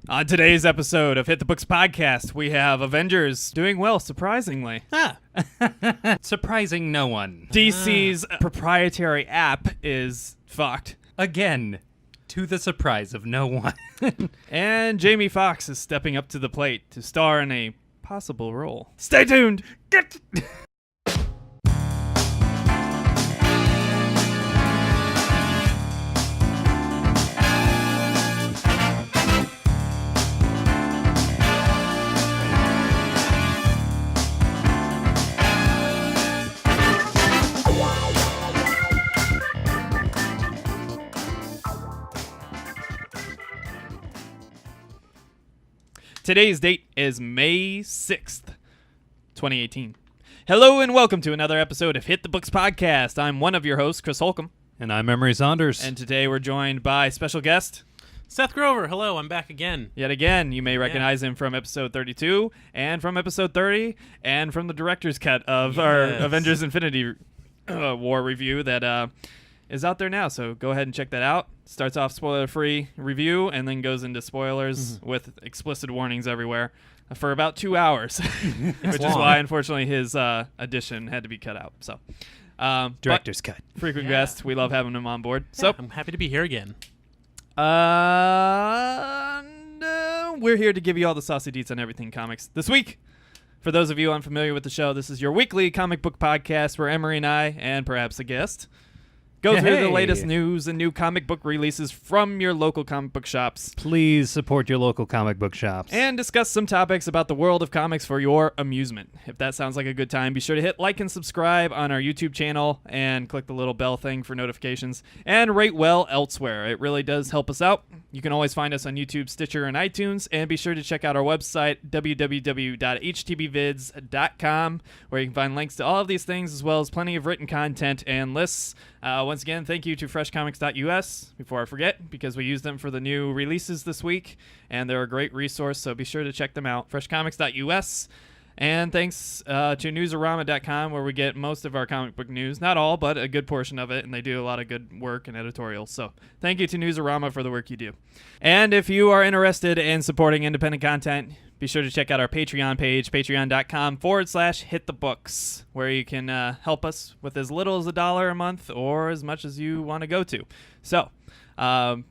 On today's episode of Hit the Books Podcast, we have Avengers doing well, surprisingly. Surprising no one. DC's proprietary app is fucked. Again, to the surprise of no one. And Jamie Foxx is stepping up to the plate to star in a possible role. Stay tuned! Today's date is May 6th, 2018. Hello and welcome to another episode of Hit the Books Podcast. I'm one of your hosts, Chris Holcomb. And I'm Emery Saunders. And today we're joined by special guest, Seth Grover. Hello, I'm back again. Yet again, you may recognize him from episode 32 and from episode 30 and from the director's cut of our Avengers Infinity War review that is out there now. So go ahead and check that out. Starts off spoiler-free review and then goes into spoilers with explicit warnings everywhere for about 2 hours, which is why, unfortunately, his edition had to be cut out. So, Director's cut. Frequent guest. We love having him on board. Yeah, So I'm happy to be here again. We're here to give you all the saucy deets on everything comics this week. For those of you unfamiliar with the show, this is your weekly comic book podcast where Emery and I, and perhaps a guest, go through the latest news and new comic book releases from your local comic book shops. Please support your local comic book shops. And discuss some topics about the world of comics for your amusement. If that sounds like a good time, be sure to hit like and subscribe on our YouTube channel and click the little bell thing for notifications. And rate well elsewhere. It really does help us out. You can always find us on YouTube, Stitcher, and iTunes. And be sure to check out our website, www.htbvids.com, where you can find links to all of these things, as well as plenty of written content and lists. Once again, thank you to freshcomics.us, before I forget, because we used them for the new releases this week, and they're a great resource, so be sure to check them out, freshcomics.us. And thanks to newsarama.com, where we get most of our comic book news. Not all, but a good portion of it, and they do a lot of good work and editorials. So thank you to Newsarama for the work you do. And if you are interested in supporting independent content, be sure to check out our Patreon page, patreon.com/hitthebooks, where you can help us with as little as $1 a month or as much as you want to go to. So thank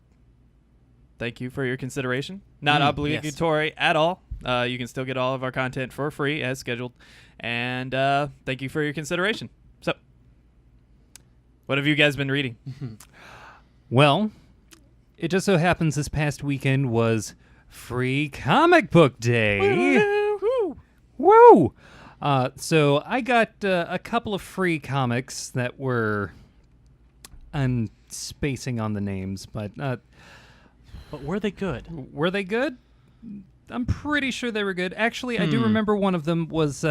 you for your consideration. Not obligatory at all. You can still get all of our content for free as scheduled. And thank you for your consideration. So, what have you guys been reading? Well, it just so happens this past weekend was Free Comic Book Day. Woo! So I got a couple of free comics that were... I'm spacing on the names, but were they good? Were they good? I'm pretty sure they were good. Actually, I do remember one of them was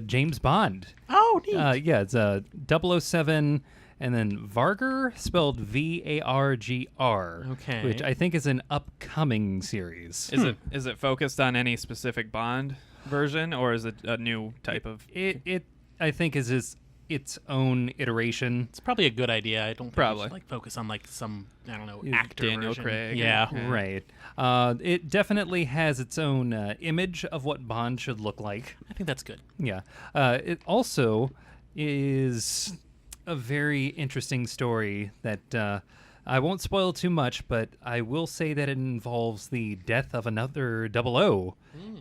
James Bond. Oh, neat. Yeah, it's 007 and then Vargr, spelled V-A-R-G-R. Okay. Which I think is an upcoming series. Is it focused on any specific Bond version, or is it a new type of... It I think is its own iteration. It's probably a good idea. I don't think Probably. we should, like, focus on like some, I don't know, actor Daniel version. Craig. Yeah. Right. It definitely has its own image of what Bond should look like. I think that's good. Yeah. It also is a very interesting story that I won't spoil too much, but I will say that it involves the death of another 00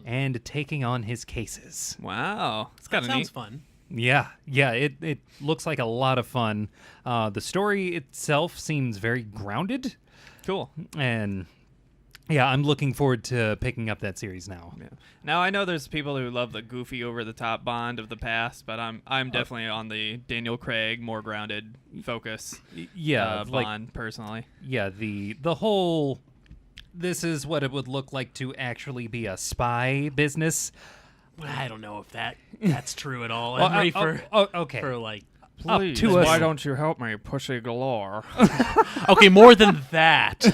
and taking on his cases. Wow. It's That kind of sounds neat. fun. Yeah, it looks like a lot of fun. The story itself seems very grounded. Cool. And yeah, I'm looking forward to picking up that series now. Yeah. Now I know there's people who love the goofy, over-the-top Bond of the past, but I'm definitely on the Daniel Craig, more grounded focus. Yeah, Bond personally. Yeah, the whole. This is what it would look like to actually be a spy business. I don't know if that's true at all. I'm ready for like. Please, to us. why don't you help me, pussy galore? Okay, more than that.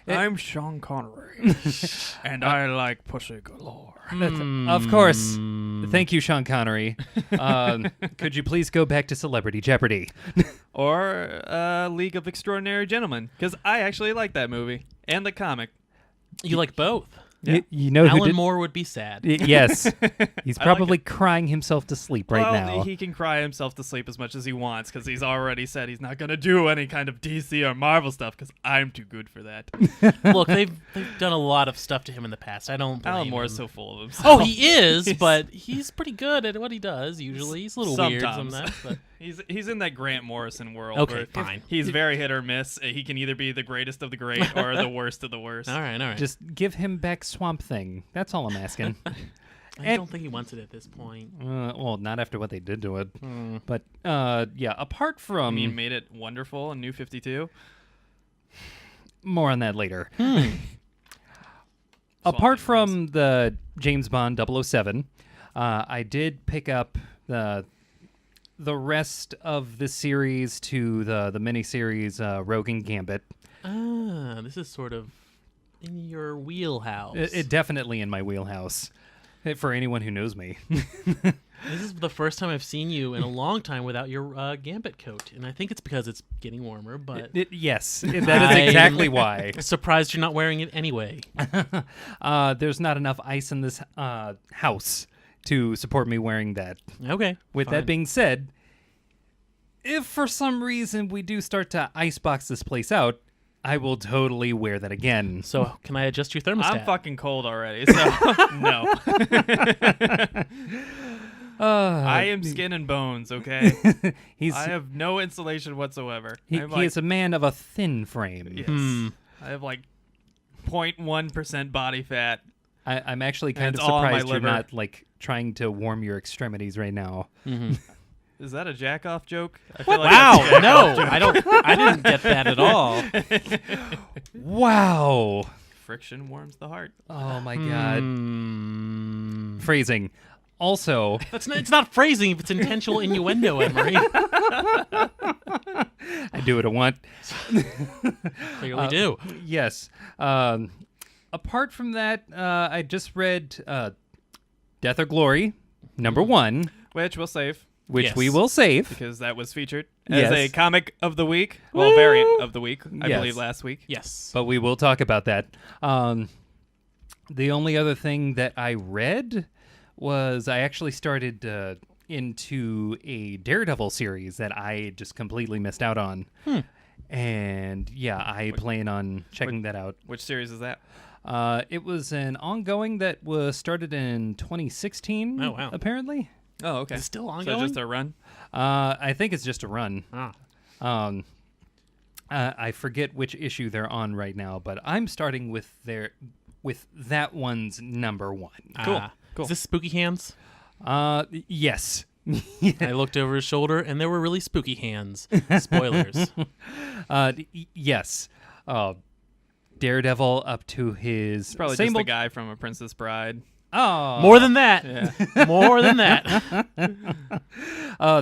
I'm Sean Connery, and I like pussy galore. Of course. Thank you, Sean Connery. Could you please go back to Celebrity Jeopardy? Or League of Extraordinary Gentlemen, because I actually like that movie and the comic. You like both. Yeah. You know who Alan did? Moore would be sad. Yes, he's I like probably crying himself to sleep right now. He can cry himself to sleep as much as he wants because he's already said he's not going to do any kind of DC or Marvel stuff because I'm too good for that. Look, they've done a lot of stuff to him in the past. I don't blame Alan Moore him. is so full of himself. Oh, he is, but he's pretty good at what he does usually. He's a little weird Sometimes. sometimes. But He's in that Grant Morrison world. Okay, where fine. He's very hit or miss. He can either be the greatest of the great or the worst of the worst. all right. Just give him back Swamp Thing. That's all I'm asking. I don't think he wants it at this point. Well, not after what they did to it. But yeah, apart I from mean, made it wonderful in New 52. more on that later. Swamp Apart Thing from the James Bond 007, I did pick up the rest of the series to the miniseries Rogue and Gambit. This is sort of in your wheelhouse. It definitely in my wheelhouse. For anyone who knows me. This is the first time I've seen you in a long time without your Gambit coat, and I think it's because it's getting warmer, but... Yes, that is exactly why. Surprised you're not wearing it anyway. There's not enough ice in this house to support me wearing that. Okay. With that being said, if for some reason we do start to icebox this place out, I will totally wear that again. So, can I adjust your thermostat? I'm fucking cold already, so no. I am skin and bones, okay? I have no insulation whatsoever. He is a man of a thin frame. Yes. I have like 0.1% body fat. I'm actually kind it's of all on my surprised you're liver. not like trying to warm your extremities right now. Is that a jack-off joke? I What? feel like that's a Wow, jack-off no, joke. I didn't get that at all. Wow. Friction warms the heart. Oh my god. Phrasing. Also, It's not phrasing if it's intentional innuendo, Emery. I do what I want. Clearly do. Yes. Apart from that, I just read Death or Glory, #1, Which we'll save which Yes. we will save. because that was featured as Yes. a comic of the week. Well, variant of the week, I Yes. believe, last week. Yes. But we will talk about that. The only other thing that I read was I actually started into a Daredevil series that I just completely missed out on. And yeah, I plan on checking that out. Which series is that? It was an ongoing that was started in 2016. Oh, wow. Apparently. Oh, okay. Is it still So ongoing? just a run? I think it's just a run. Ah. I forget which issue they're on right now, but I'm starting with that one's #1. Cool. Cool. Is this Spooky Hands? Yes. I looked over his shoulder, and there were really spooky hands. Spoilers. Yes. Daredevil up to his Probably same just the old guy from A Princess Bride. Oh, More than that. Yeah. More than that.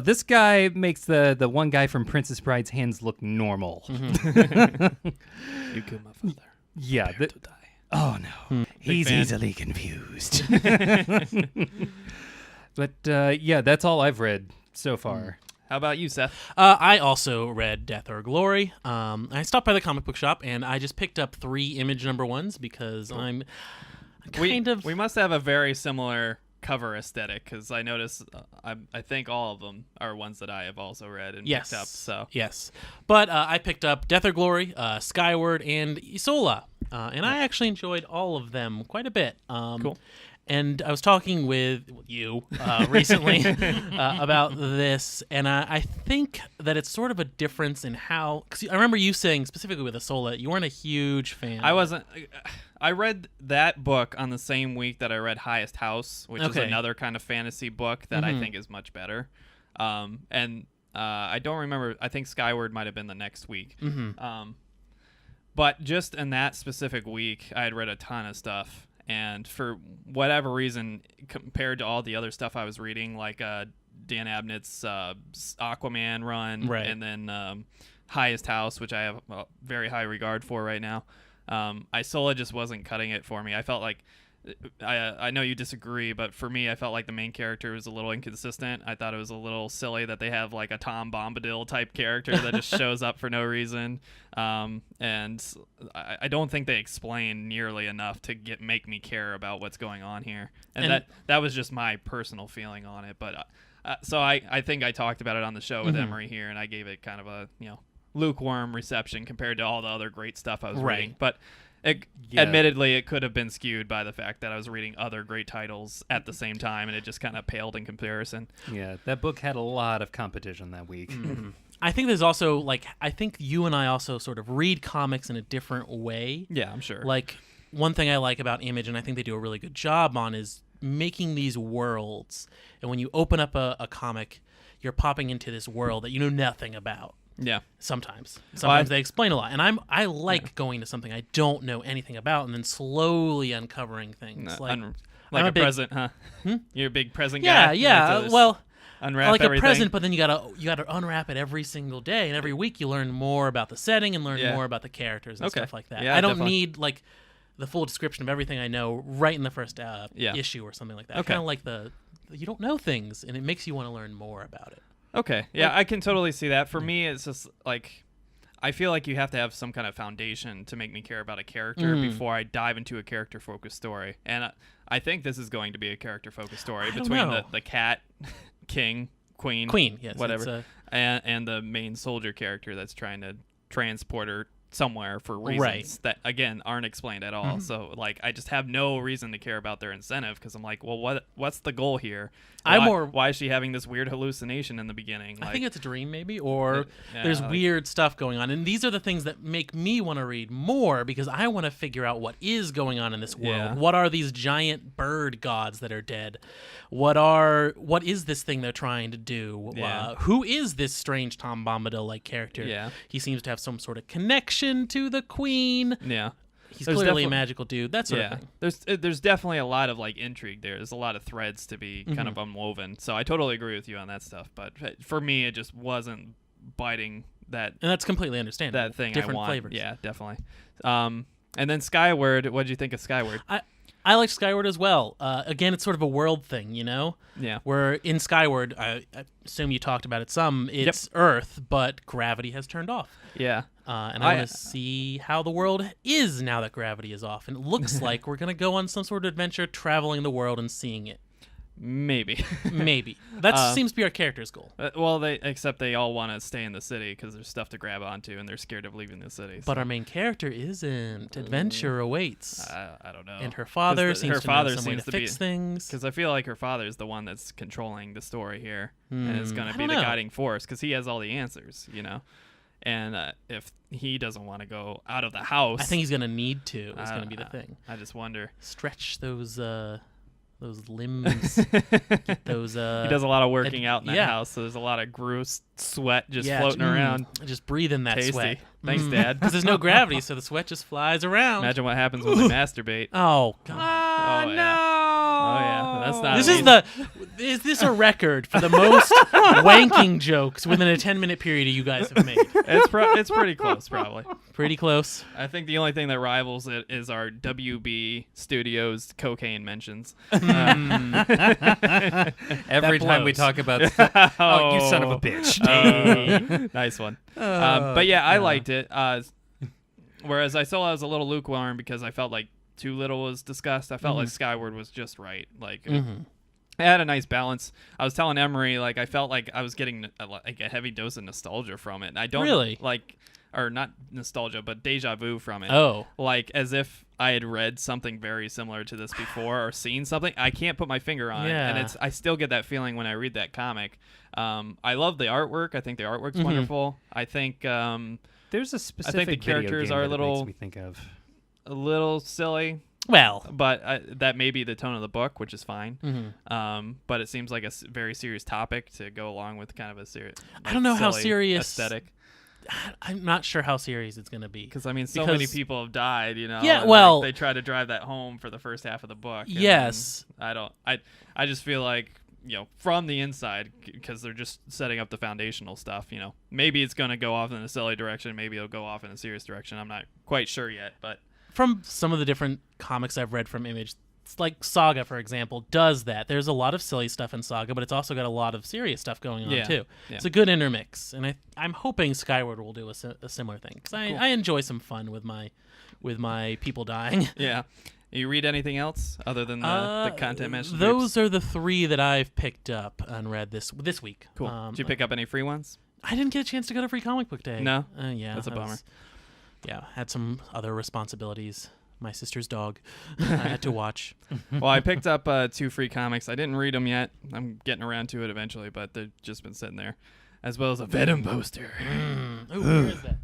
this guy makes the one guy from Princess Bride's hands look normal. You killed my father. Yeah. Prepare to die. Oh no, he's fan. easily confused. But yeah, that's all I've read so far. How about you, Seth? I also read Death or Glory. I stopped by the comic book shop, and I just picked up 3 Image #1s because I'm kind of... We must have a very similar cover aesthetic because I notice I think all of them are ones that I have also read and Yes. picked up. So Yes. But I picked up Death or Glory, Skyward, and Isola. And I actually enjoyed all of them quite a bit. Cool. And I was talking with you recently about this, and I think that it's sort of a difference in how... Because I remember you saying, specifically with Isola, you weren't a huge fan. I wasn't. I read that book on the same week that I read Highest House, which is Okay. another kind of fantasy book that I think is much better. And I don't remember. I think Skyward might have been the next week. But just in that specific week, I had read a ton of stuff. And for whatever reason, compared to all the other stuff I was reading, like Dan Abnett's Aquaman run, Right. and then Highest House, which I have a very high regard for right now, Isola just wasn't cutting it for me. I felt like I know you disagree, but for me, I felt like the main character was a little inconsistent. I thought it was a little silly that they have like a Tom Bombadil type character that just shows up for no reason. And I don't think they explain nearly enough to make me care about what's going on here. And that was just my personal feeling on it. But so I think I talked about it on the show with Emery here, and I gave it kind of a lukewarm reception compared to all the other great stuff I was reading. But admittedly, it could have been skewed by the fact that I was reading other great titles at the same time, and it just kind of paled in comparison. Yeah, that book had a lot of competition that week. I think there's also, I think you and I also sort of read comics in a different way. Yeah, I'm sure. Like, one thing I like about Image, and I think they do a really good job on, is making these worlds. And when you open up a comic, you're popping into this world that you know nothing about. Yeah. Sometimes they explain a lot, and I like going to something I don't know anything about, and then slowly uncovering things. Like a present, huh? You're a big present guy. guy. Yeah. Well, unwrap like everything. A present, but then you gotta unwrap it every single day, and every week you learn more about the setting and learn more about the characters and stuff like that. Yeah, I don't definitely. need the full description of everything I know right in the first issue or something like that. I kind of like you don't know things, and it makes you want to learn more about it. Okay. Yeah, I can totally see that. For me, it's just like I feel like you have to have some kind of foundation to make me care about a character before I dive into a character-focused story. And I think this is going to be a character-focused story between the cat, king, queen, yes, whatever, and the main soldier character that's trying to transport her somewhere for reasons that again aren't explained at all. So I just have no reason to care about their incentive because I'm like, well, what's the goal here? Why is she having this weird hallucination in the beginning? I think it's a dream maybe, or there's weird stuff going on, and these are the things that make me want to read more because I want to figure out what is going on in this world. What are these giant bird gods that are dead? What is this thing they're trying to do? Who is this strange Tom Bombadil like character? He seems to have some sort of connection to the queen. He's clearly a magical dude. That sort of thing. There's definitely a lot of intrigue there. There's a lot of threads to be kind of unwoven. So I totally agree with you on that stuff. But for me, it just wasn't biting that. And that's completely understandable. That thing different I want. flavors. Yeah, definitely. And then Skyward. What did you think of Skyward? I like Skyward as well. Again, it's sort of a world thing, Yeah. Where in Skyward, I assume you talked about it some, it's Earth, but gravity has turned off. Yeah. And I want to see how the world is now that gravity is off. And it looks like we're going to go on some sort of adventure traveling the world and seeing it. Maybe. Maybe. That seems to be our character's goal. Except they all want to stay in the city because there's stuff to grab onto and they're scared of leaving the city. But our main character isn't. Adventure awaits. I don't know. And her father seems to know some way to fix things. Because I feel like her father is the one that's controlling the story here and is going to be the guiding force because he has all the answers, And if he doesn't want to go out of the house, I think he's going to need to. It's going to be the thing. I just wonder. Stretch those limbs. Get those. He does a lot of working out in that house, so there's a lot of gross sweat just floating around. Just breathe in that Tasty. sweat. Thanks, Dad. Because there's no gravity, so the sweat just flies around. Imagine what happens when they masturbate. Oh God! Oh yeah, that's not. Is this a record for the most wanking jokes within a 10-minute period you guys have made? It's pretty close, probably. Pretty close. I think the only thing that rivals it is our WB Studios cocaine mentions. Every time we talk about stuff, oh, you son of a bitch. Nice one. But yeah, I liked it. Whereas I was a little lukewarm because I felt like too little was discussed. I felt like Skyward was just right. It had a nice balance. I was telling Emery, I felt like I was getting a heavy dose of nostalgia from it. And I don't really or not nostalgia, but deja vu from it. Oh. As if I had read something very similar to this before or seen something. I can't put my finger on it. And I still get that feeling when I read that comic. I love the artwork. I think the artwork's wonderful. I think there's a specific I think the characters are a little silly. Well, but that may be the tone of the book, which is fine. But it seems like a very serious topic to go along with kind of a serious. I don't know how serious aesthetic. I'm not sure how serious it's going to be. Because so many people have died, Yeah, well, they try to drive that home for the first half of the book. Yes. I just feel like from the inside, because they're just setting up the foundational stuff. Maybe it's going to go off in a silly direction. Maybe it'll go off in a serious direction. I'm not quite sure yet, but. From some of the different comics I've read from Image, like Saga, for example, does that. There's a lot of silly stuff in Saga, but it's also got a lot of serious stuff going on too. Yeah. It's a good intermix, and I'm hoping Skyward will do a similar thing because I enjoy some fun with my people dying. Yeah. You read anything else other than the content mentioned? Those are the 3 that I've picked up and read this week. Cool. Did you pick up any free ones? I didn't get a chance to go to Free Comic Book Day. No? Yeah. That's a bummer. Had some other responsibilities. My sister's dog I had to watch. Well, I picked up 2 free comics. I didn't read them yet. I'm getting around to it eventually, but they've just been sitting there. As well as a Venom poster. Ooh, where is that?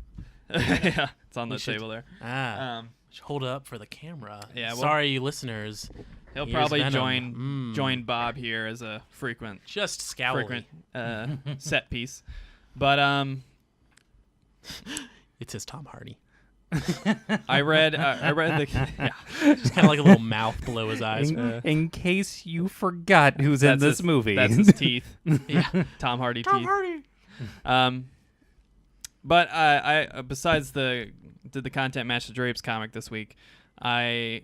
Yeah, it's on the table there. Should hold it up for the camera. Yeah, well, sorry, you listeners. He'll Here's probably Venom. join Bob here as a frequent Scowly. set piece. But It says Tom Hardy. I read the Just kind of like a little mouth below his eyes. In case you forgot who's in this movie. That's his teeth. Yeah. Tom Hardy Tom teeth. Hardy. But I besides did the content match the Drapes comic this week, I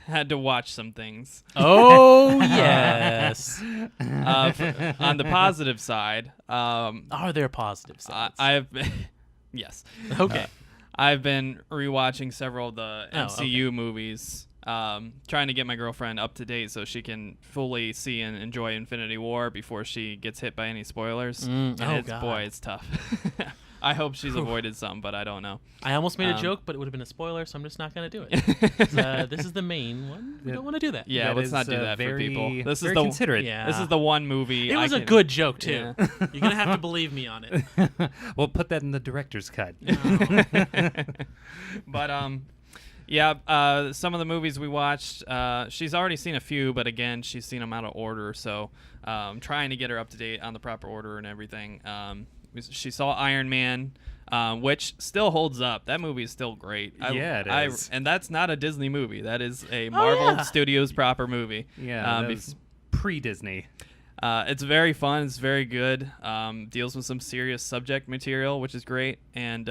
had to watch some things. Oh yes. On the positive side, Are there positive sides? I've yes. Okay. I've been rewatching several of the MCU okay. movies, trying to get my girlfriend up to date so she can fully see and enjoy Infinity War before she gets hit by any spoilers. And God. Boy, it's tough. I hope she's avoided some, but I don't know. I almost made a joke, but it would have been a spoiler, so I'm just not going to do it. This is the main one. We don't want to do that. Yeah, That let's is, not do that very, for people. This very is the considerate. Yeah. This is the one movie. It was a good joke, too. Yeah. You're going to have to believe me on it. We'll put that in the director's cut. But some of the movies we watched, she's already seen a few, but again, she's seen them out of order. So trying to get her up to date on the proper order and everything. She saw Iron Man, which still holds up. That movie is still great. It is. And that's not a Disney movie. That is a Marvel Studios proper movie. Yeah, that was pre-Disney. It's very fun. It's very good. Deals with some serious subject material, which is great. And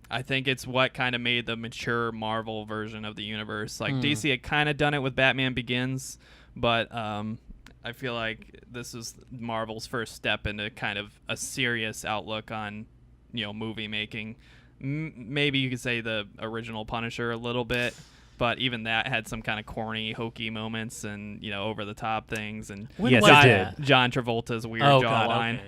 I think it's what kind of made the mature Marvel version of the universe. Like DC had kind of done it with Batman Begins, but I feel like this is Marvel's first step into kind of a serious outlook on, movie making. Maybe you could say the original Punisher a little bit, but even that had some kind of corny, hokey moments and over the top things. And Yes, it did. John Travolta's weird jawline.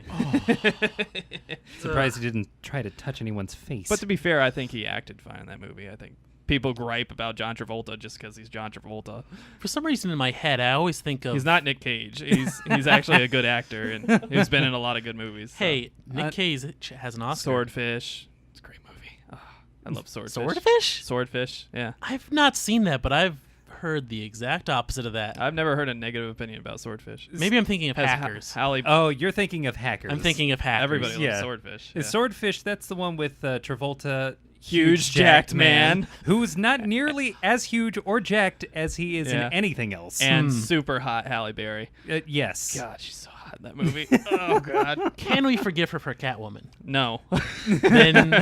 Okay. Surprised he didn't try to touch anyone's face. But to be fair, I think he acted fine in that movie. I think people gripe about John Travolta just because he's John Travolta. For some reason in my head, I always think of... He's not Nick Cage. He's actually a good actor, and he's been in a lot of good movies. So. Hey, Nick Cage has an Oscar. Swordfish. It's a great movie. Oh, I love Swordfish. Swordfish? Swordfish, yeah. I've not seen that, but I've heard the exact opposite of that. I've never heard a negative opinion about Swordfish. Maybe I'm thinking of Has Hackers. Oh, you're thinking of Hackers. I'm thinking of Hackers. Everybody Yeah. loves Swordfish. Is Swordfish, that's the one with Travolta... Huge jacked man. Who's not nearly as huge or jacked as he is Yeah. in anything else. And super hot Halle Berry. Yes. God, she's so hot in that movie. Oh, God. Can we forgive her for Catwoman? No. Then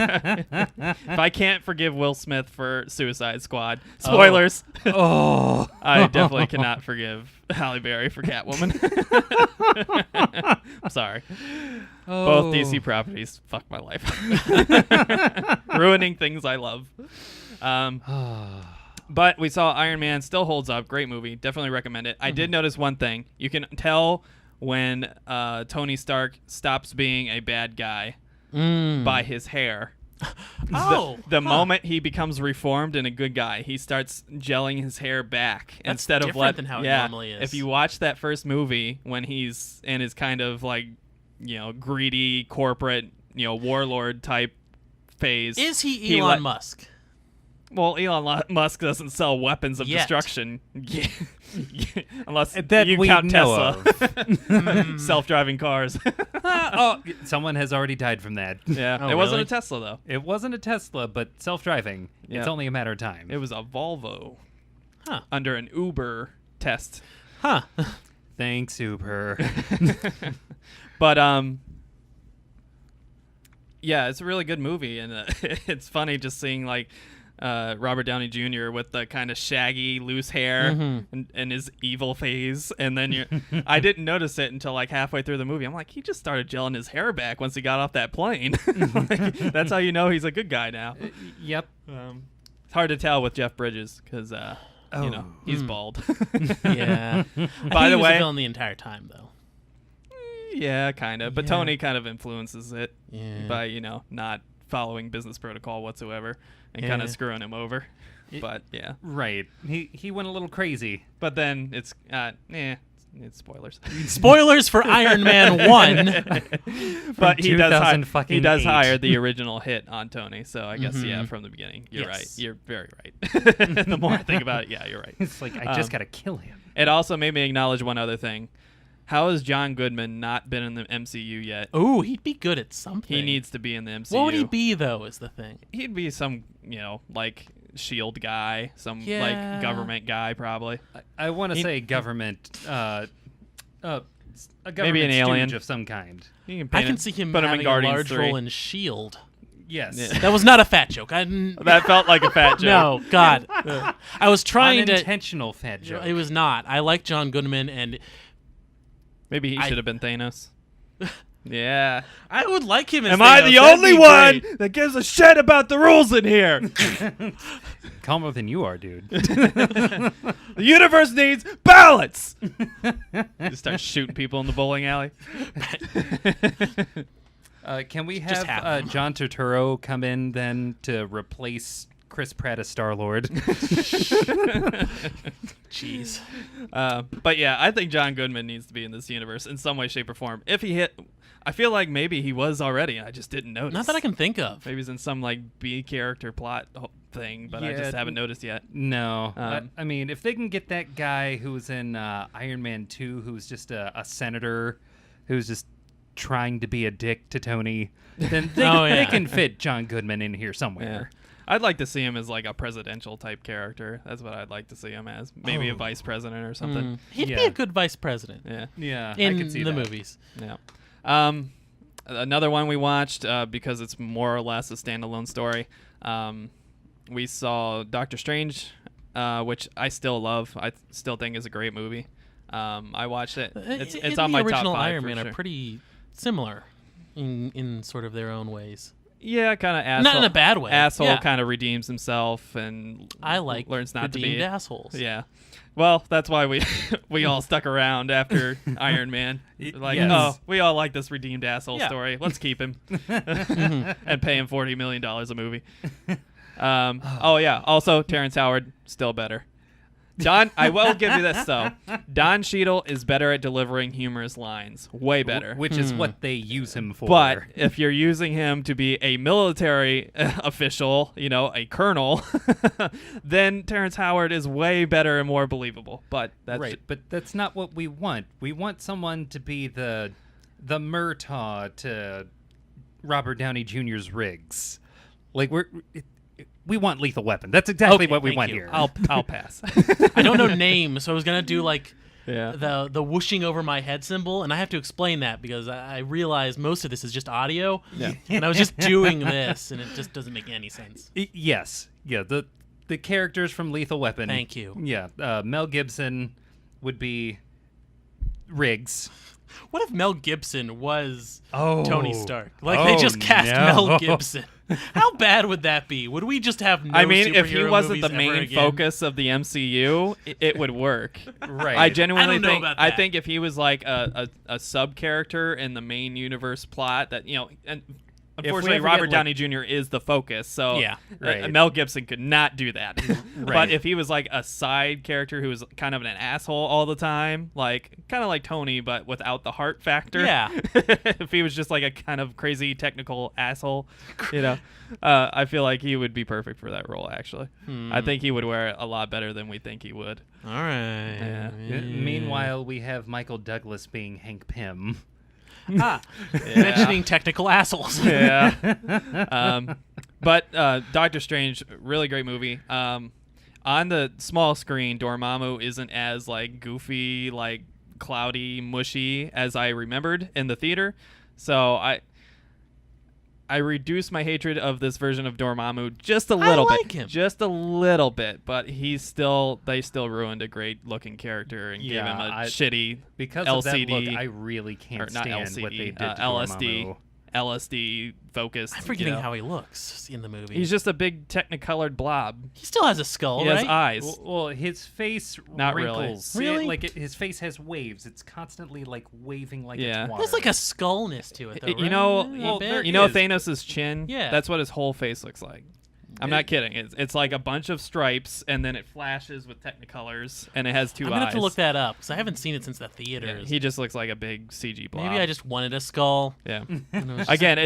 If I can't forgive Will Smith for Suicide Squad, spoilers. Oh. I definitely cannot forgive Halle Berry for Catwoman. I'm sorry. Both DC properties fuck my life. Ruining things I love. But we saw Iron Man, still holds up. Great movie. Definitely recommend it. I did notice one thing. You can tell when Tony Stark stops being a bad guy by his hair. The moment he becomes reformed and a good guy, he starts gelling his hair back instead of different than how it normally is. If you watch that first movie when he's in his kind of like, greedy corporate, warlord type phase. is he Elon Musk? Well, Elon Musk doesn't sell weapons of Yet. destruction. Unless That you we count know Tesla. Self-driving cars. Someone has already died from that. Yeah. Oh, it wasn't really? a Tesla, though. It wasn't a Tesla, but self-driving. Yeah. It's only a matter of time. It was a Volvo. Huh. Under an Uber test. Huh. Thanks, Uber. But yeah, it's a really good movie, and it's funny just seeing like Robert Downey Jr. with the kind of shaggy, loose hair and his evil phase. And then I didn't notice it until like halfway through the movie. I'm like, he just started gelling his hair back once he got off that plane. Like, that's how you know he's a good guy now. Yep. It's hard to tell with Jeff Bridges because, he's bald. Yeah. By the he was way, a villain the entire time, though. yeah, kind of. But Yeah. Tony kind of influences it Yeah. by, not following business protocol whatsoever and kind Yeah. of screwing him over. But yeah. Right. He went a little crazy. But then it's it's spoilers. Spoilers for Iron Man 1. But he does 2008. hire the original hit on Tony. So I guess from the beginning. You're right. Yes. You're very right. The more I think about it, yeah, you're right. It's like, I just got to kill him. It also made me acknowledge one other thing. How has John Goodman not been in the MCU yet? Ooh, he'd be good at something. He needs to be in the MCU. What would he be, though, is the thing. He'd be some, like SHIELD guy, some Yeah. like government guy probably. I want to say government, a government Maybe an alien stooge of some kind. You can I paint can it- see him put him in having a Guardians large 3. role in S.H.I.E.L.D. Yes. Yeah. That was not a fat joke. I didn't... That felt like a fat joke. No, God. I was trying to... Unintentional fat joke. It was not. I like John Goodman, and Maybe he should have been Thanos. Yeah. I would like him as Am I Thanos. the That'd only be one great. that gives a shit about the rules in here? Calmer than you are, dude. The universe needs balance. Just start shooting people in the bowling alley. Can we Just have have him. John Turturro come in then to replace Chris Pratt as Star-Lord? Jeez. But yeah, I think John Goodman needs to be in this universe in some way, shape, or form. If he hit, I feel like maybe he was already, and I just didn't notice. Not that I can think of. Maybe he's in some like B character plot thing, but I Yeah, just haven't noticed yet. No. Um, I mean, if they can get that guy who was in Iron Man 2, who's just a senator, who's just trying to be a dick to Tony, then they, Oh, they yeah. can fit John Goodman in here Yeah. somewhere. I'd like to see him as like a presidential type character. That's what I'd like to see him as. Maybe a vice president or something. He'd be Yeah. a good vice president Yeah. Yeah, I in can see the that. movies. Yeah. Another one we watched because it's more or less a standalone story. We saw Doctor Strange, which I still love. I still think is a great movie. I watched it. It's on my the original top 5 Iron for Man sure. are pretty similar in sort of their own ways. Yeah, kind of asshole. Not in a bad way. Asshole Yeah. kind of redeems himself and I like learns not to redeemed be. assholes. Yeah. Well, that's why we all stuck around after Iron Man. Like, yes. oh, we all like this redeemed asshole Yeah. story. Let's keep him and pay him $40 million a movie. Oh yeah. Also, Terrence Howard still better. I will give you this though. Don Cheadle is better at delivering humorous lines. Way better. Which is what they use him for. But if you're using him to be a military official, a colonel, then Terrence Howard is way better and more believable. But that's right, but that's not what we want. We want someone to be the Murtaugh to Robert Downey Jr.'s Riggs. Like we want Lethal Weapon. That's exactly Okay, what we thank want you. here. I'll pass. I don't know names, so I was gonna do like Yeah. the whooshing over my head symbol, and I have to explain that because I realize most of this is just audio. Yeah. And I was just doing this, and it just doesn't make any sense. Yes, yeah. The characters from Lethal Weapon. Thank you. Yeah, Mel Gibson would be Riggs. What if Mel Gibson was Oh. Tony Stark? Like they just cast no. Mel Gibson. How bad would that be? Would we just have no I mean, if he superhero wasn't movies the ever main again? focus of the MCU, it would work. Right. I genuinely I don't know think about I that. think if he was like a sub character in the main universe plot that and unfortunately ever Robert get, like- Downey Jr. is the focus, so Yeah, right. Mel Gibson could not do that. But Right. if he was like a side character who was kind of an asshole all the time, like kind of like Tony but without the heart factor. Yeah. If he was just like a kind of crazy technical asshole, I feel like he would be perfect for that role actually. I think he would wear it a lot better than we think he would. All right. Yeah. Meanwhile, we have Michael Douglas being Hank Pym. Mentioning technical assholes. Yeah. But Doctor Strange, really great movie. On the small screen, Dormammu isn't as like goofy, like cloudy, mushy as I remembered in the theater. So I I reduced my hatred of this version of Dormammu just a little bit. I like him. Just a little bit, but they still ruined a great looking character and gave him a shitty because LCD. Of that look, I really can't not stand LCD, what they did to LSD. Dormammu. LSD focused. I'm forgetting how he looks in the movie. He's just a big technicolored blob. He still has a skull, He right? has eyes. Well, his face Not really. wrinkles. Really? His face has waves. It's constantly like waving like Yeah. it's water. There's like a skullness to it, though, You right? know, A bit? you know is. Thanos' chin? Yeah. That's what his whole face looks like. I'm not kidding. It's like a bunch of stripes, and then it flashes with Technicolors, and it has two I'm eyes. gonna have to look that up because I haven't seen it since the Yeah, theaters. he just looks like a big CG blob. Maybe I just wanted a skull. Yeah. And it was just- Again,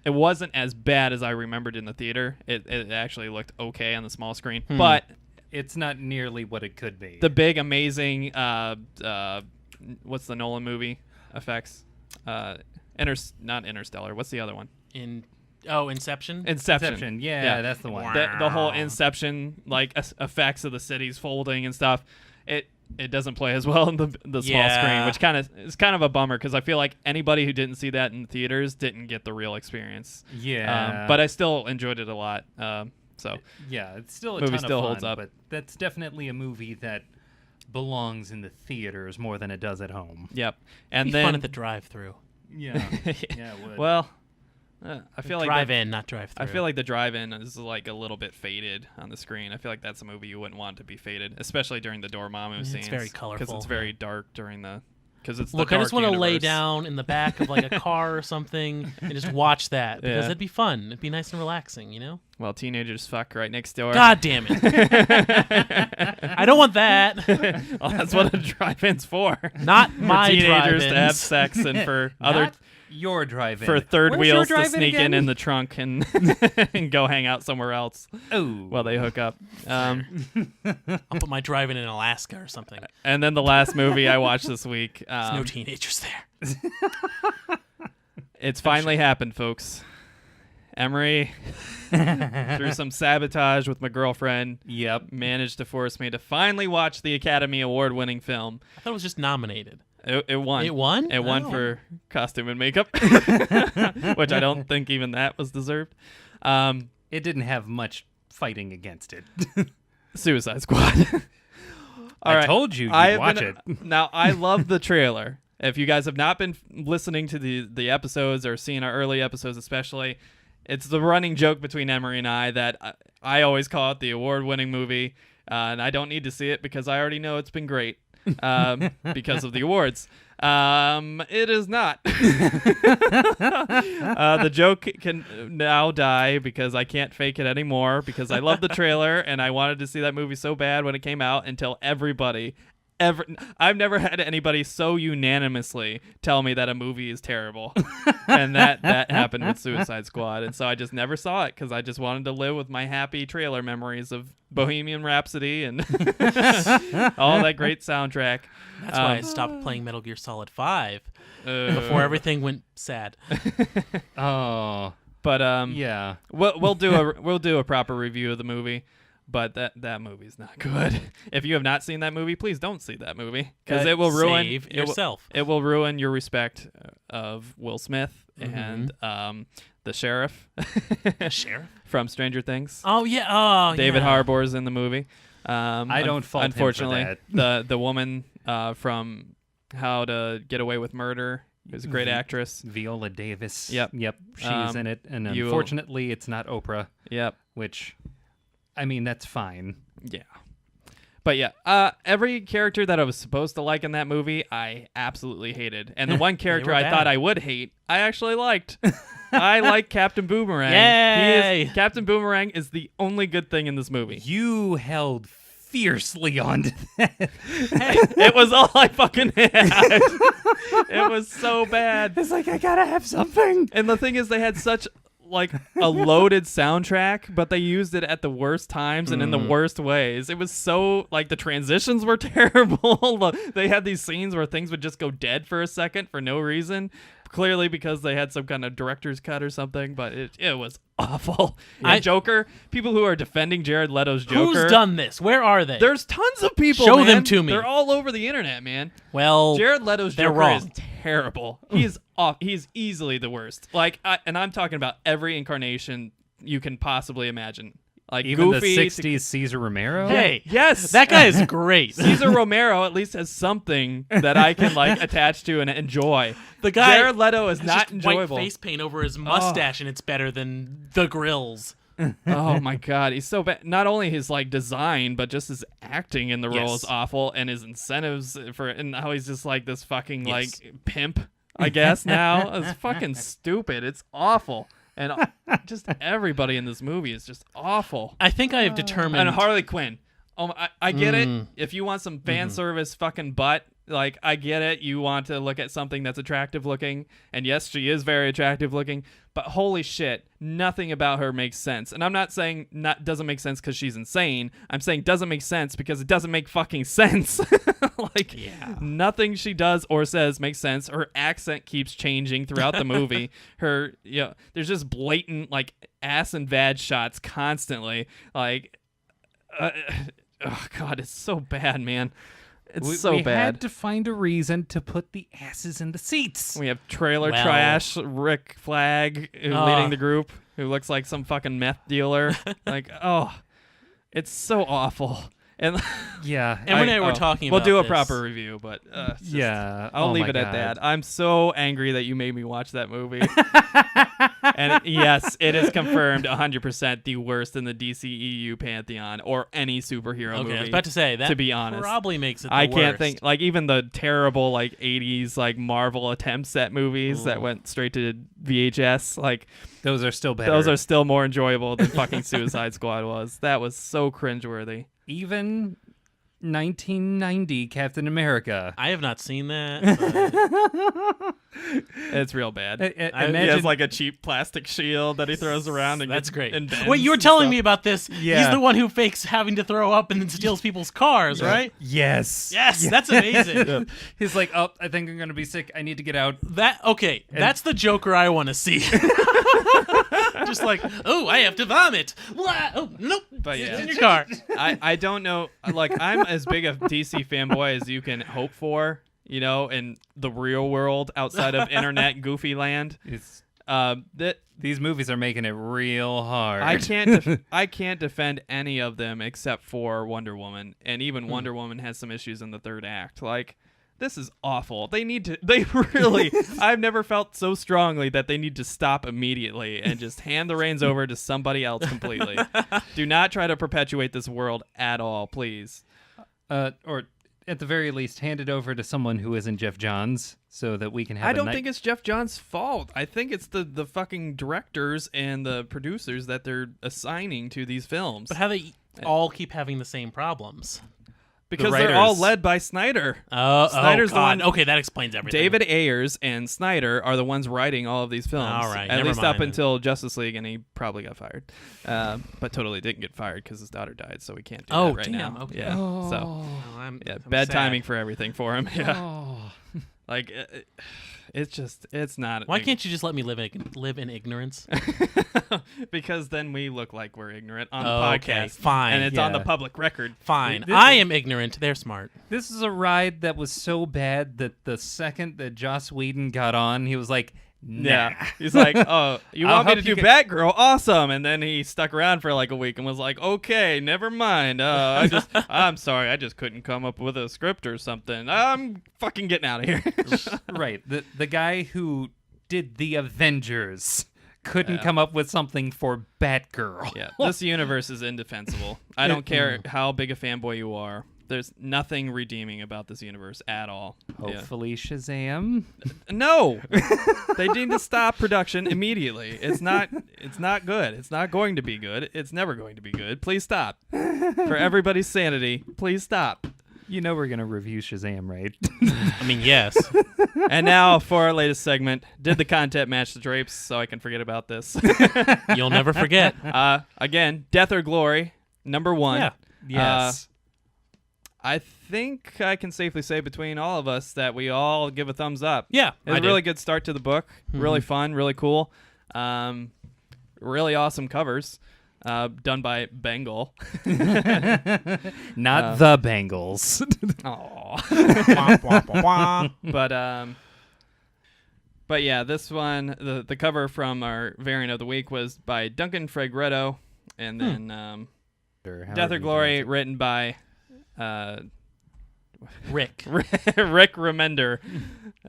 it wasn't as bad as I remembered in the theater. It actually looked okay on the small screen, but It's not nearly what it could be. the big amazing what's the Nolan movie effects? Not Interstellar. What's the other one? Inception. Inception. Yeah, that's the one. The whole Inception like effects of the cities folding and stuff. It doesn't play as well in the small screen, which is kind of a bummer because I feel like anybody who didn't see that in theaters didn't get the real experience. Yeah. But I still enjoyed it a lot. So yeah, it's still a Movie ton still of fun, holds up. but that's definitely a movie that belongs in the theaters more than it does at home. yep. And It'd be then fun at the drive-through. Yeah, yeah, it would. well, I feel like Drive-in, not drive-through. I feel like the drive-in is like a little bit faded on the screen. I feel like that's a movie you wouldn't want to be faded, especially during the Dormammu scenes. it's very because colorful. it's very dark during the. Because it's Look, the I dark just want to lay universe. down in the back of like a car or something and just watch that because Yeah. it'd be fun. It'd be nice and relaxing, you know? Well, teenagers fuck right next door. God damn it. I don't want that. Well, that's what a drive-in's for. Not For my teenagers to have drive-ins. sex and for other Not your drive-in. for third Where's your wheels to drive-in sneak again? in the trunk and and go hang out somewhere else Oh, while they hook up. I'll put my drive-in in Alaska or something. And then the last movie I watched this week. There's no teenagers there. It's finally happened, folks. Emery, through some sabotage with my girlfriend, yep. managed to force me to finally watch the Academy Award-winning film. I thought it was just nominated. It won. It won? It won Oh. for costume and makeup, which I don't think even that was deserved. It didn't have much fighting against it. Suicide Squad. All I right. told you you'd I've watch been- it. Now, I love the trailer. If you guys have not been listening to the episodes or seen our early episodes especially, it's the running joke between Emery and I that I always call it the award-winning movie, and I don't need to see it because I already know it's been great because of the awards. It is not. The joke can now die because I can't fake it anymore because I love the trailer and I wanted to see that movie so bad when it came out until everybody I've never had anybody so unanimously tell me that a movie is terrible. And that happened with Suicide Squad. And so I just never saw it because I just wanted to live with my happy trailer memories of Bohemian Rhapsody and all that great soundtrack. That's why I stopped playing Metal Gear Solid 5 before everything went sad. Oh, But yeah. we'll do a proper review of the movie. But that movie's not good. If you have not seen that movie, please don't see that movie because it will ruin Save yourself. It will ruin your respect of Will Smith and the sheriff. Sheriff? From Stranger Things. Oh, yeah. Oh, David yeah. Harbour's in the movie. I don't fault him for unfortunately, that. the woman from How to Get Away with Murder is a great actress. Viola Davis. Yep. She's in it, and unfortunately, it's not Oprah. Yep. Which, I mean, that's fine. Yeah. But yeah, every character that I was supposed to like in that movie, I absolutely hated. And the one character were I bad. thought I would hate, I actually liked. I like Captain Boomerang. Yay! Captain Boomerang is the only good thing in this movie. You held fiercely on to that. It was all I fucking had. It was so bad. It's like, I gotta have something. And the thing is, they had such like a loaded soundtrack, but they used it at the worst times and in the worst ways. It was so like the transitions were terrible. They had these scenes where things would just go dead for a second for no reason, clearly because they had some kind of director's cut or something. But it was awful. And Joker, people who are defending Jared Leto's Joker. Who's done this? Where are they? There's tons of people. Show man. them to me. They're all over the internet, man. Well, Jared Leto's they're Joker wrong. is terrible. He is off. He's easily the worst. Like, and I'm talking about every incarnation you can possibly imagine. Like Even Goofy, the 60s Caesar Romero? Hey, yes, that guy is great. Caesar Romero at least has something that I can like attach to and enjoy. The guy, Jared Leto is has not just enjoyable. White face paint over his mustache, and it's better than the grills. Oh my god, he's so bad. Not only his like design, but just his acting in the role Yes. is awful, and his incentives for and how he's just like this fucking Yes. like pimp, I guess now. It's fucking stupid. It's awful. And just everybody in this movie is just awful. I think I have determined. And Harley Quinn. I get it. If you want some fan service fucking butt, like, I get it. You want to look at something that's attractive looking. And yes, she is very attractive looking. But holy shit, nothing about her makes sense. And I'm not saying doesn't make sense because she's insane. I'm saying doesn't make sense because it doesn't make fucking sense. Like, nothing she does or says makes sense. Her accent keeps changing throughout the movie. There's just blatant, like, ass and vag shots constantly. Like, oh god, it's so bad, man. It's so we bad. had to find a reason to put the asses in the seats. We have trailer Well. trash Rick Flag leading the group, who looks like some fucking meth dealer. Like, oh, it's so awful. And Yeah. Emery and I were talking we'll about do a this. proper review, but Yeah. I'll oh leave my it at God. that. I'm so angry that you made me watch that movie. And yes, it is confirmed 100% the worst in the DCEU pantheon or any superhero Okay, movie. I was about to say that. to be honest. probably makes it. The I can't worst. think, like, even the terrible like 80s like Marvel attempts at movies that went straight to VHS, like Those are still better. those are still more enjoyable than fucking Suicide Squad was. That was so cringeworthy. Even 1990 Captain America. I have not seen that. but It's real bad. He Imagine has like a cheap plastic shield that he throws around. And That's gets- great. and bends Wait, you were and telling stuff. me about this. Yeah. He's the one who fakes having to throw up and then steals people's cars, right? Yes. Yes, that's amazing. He's like, oh, I think I'm gonna be sick. I need to get out. That's the Joker I want to see. Just like, oh, I have to vomit. Oh, nope. But yeah. It's in your car. I don't know. Like, I'm as big a DC fanboy as you can hope for, you know, in the real world outside of internet goofy land. It's, That these movies are making it real hard. I can't defend any of them except for Wonder Woman, and even Wonder Woman has some issues in the third act. Like, this is awful. They really, I've never felt so strongly that they need to stop immediately and just hand the reins over to somebody else completely. Do not try to perpetuate this world at all, please. Or at the very least, hand it over to someone who isn't Jeff Johns, so that we can have. I don't think it's Jeff Johns' fault. I think it's the fucking directors and the producers that they're assigning to these films. But how they all keep having the same problems? Because they're all writers. led by Snyder. Snyder's the God. one- Okay, that explains everything. David Ayers and Snyder are the ones writing all of these films. All right, At never least up mind then. until Justice League, and he probably got fired. But totally didn't get fired because his daughter died, so we can't do Oh, that right damn, now. okay. Yeah. So, Oh, I'm bad sad. timing for everything for him. Yeah. Oh. Like, it's not. Why can't you just let me live in ignorance? Because then we look like we're ignorant on the Oh, podcast. okay, fine. And it's on the Yeah. public record. Fine. This I is- am ignorant. They're smart. This is a ride that was so bad that the second that Joss Whedon got on, he was like, nah. Yeah. He's like, oh, you I'll want me to help you do get- Batgirl? Awesome. And then he stuck around for like a week and was like, okay, never mind. I'm sorry. I just couldn't come up with a script or something. I'm fucking getting out of here. Right. The guy who did the Avengers couldn't come up with something for Batgirl. Yeah. This universe is indefensible. I don't care how big a fanboy you are. There's nothing redeeming about this universe at all. Yeah. Hopefully Shazam. No, they need to stop production immediately. It's not good. It's not going to be good. It's never going to be good. Please stop. For everybody's sanity, please stop. You know we're going to review Shazam, right? I mean, yes. And now for our latest segment, did the content match the drapes so I can forget about this? You'll never forget. Again, Death or Glory, number 1. Yeah. Yes. I think I can safely say between all of us that we all give a thumbs up. Yeah, It's I a do. really good start to the book. Really fun, really cool. Really awesome covers. Done by Bengal. Not the Bengals. Aww. Wah, wah, wah, wah. But But yeah, this one, the cover from our variant of the week was by Duncan Fregretto, and then Death or Glory written by Rick. Rick Remender.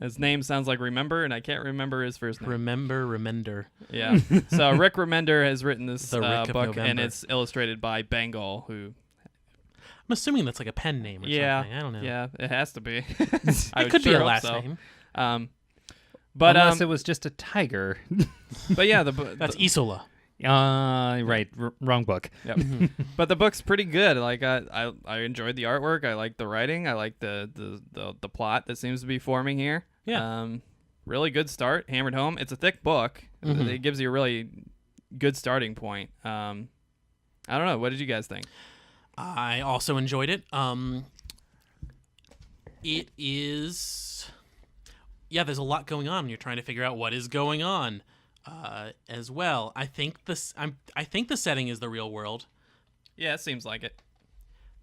His name sounds like Remember, and I can't remember his first name. Remender. Yeah. So Rick Remender has written this The Rick of book, November. and it's illustrated by Bengal, who... I'm assuming that's like a pen name or something. I don't know. Yeah, it has to be. It could be a last name. But unless it was just a tiger. But yeah, That's Isola. Right. Wrong book. Yep. But the book's pretty good. Like I enjoyed the artwork. I like the writing. I like the plot that seems to be forming here. Yeah. Really good start. Hammered home. It's a thick book. It gives you a really good starting point. I don't know. What did you guys think? I also enjoyed it. It is... Yeah, there's a lot going on. You're trying to figure out what is going on as well. I think the setting is the real world. Yeah, it seems like it.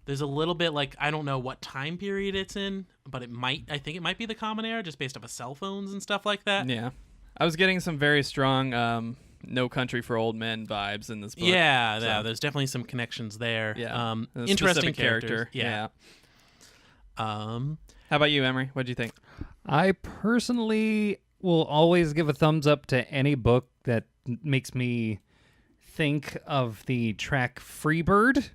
There's a little bit like, I don't know what time period it's in, but I think it might be the Common Era just based off of cell phones and stuff like that. Yeah. I was getting some very strong No Country for Old Men vibes in this book. Yeah, there's definitely some connections there. Yeah. Interesting character. Yeah. How about you, Emery? What do you think? I personally will always give a thumbs up to any book that makes me think of the track Freebird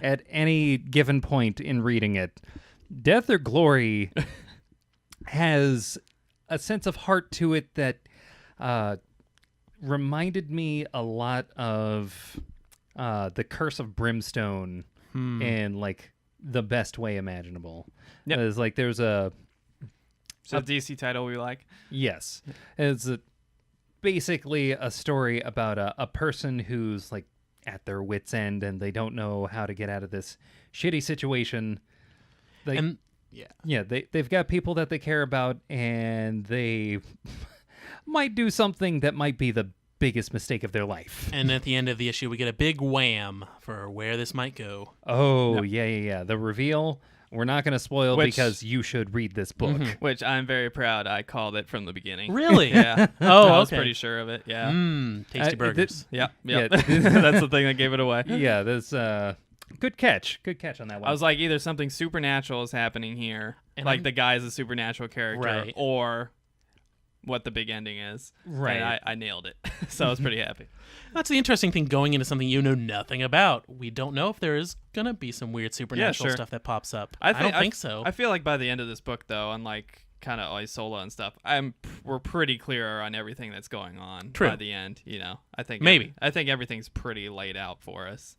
at any given point in reading it. Death or Glory has a sense of heart to it that reminded me a lot of The Curse of Brimstone in like the best way imaginable. Yep. It's like there's a DC title we like. Yes. It's basically a story about a person who's like at their wit's end and they don't know how to get out of this shitty situation. They've got people that they care about and they might do something that might be the biggest mistake of their life. And at the end of the issue, we get a big wham for where this might go. Oh, yeah. The reveal... We're not going to spoil because you should read this book. Which I'm very proud I called it from the beginning. Really? Yeah. I was pretty sure of it. Yeah. Tasty burgers. Yep. Yeah. That's the thing that gave it away. Yeah, there's good catch on that one. I was like, either something supernatural is happening here, And like the guy's a supernatural character, Right. or what the big ending is. Right. And I nailed it. So I was pretty happy. That's the interesting thing going into something you know nothing about. We don't know if there is going to be some weird supernatural sure. stuff that pops up. I don't think so. I feel like by the end of this book, though, unlike kind of Isola and stuff, we're pretty clear on everything that's going on True. by the end. You know, I think everything's pretty laid out for us.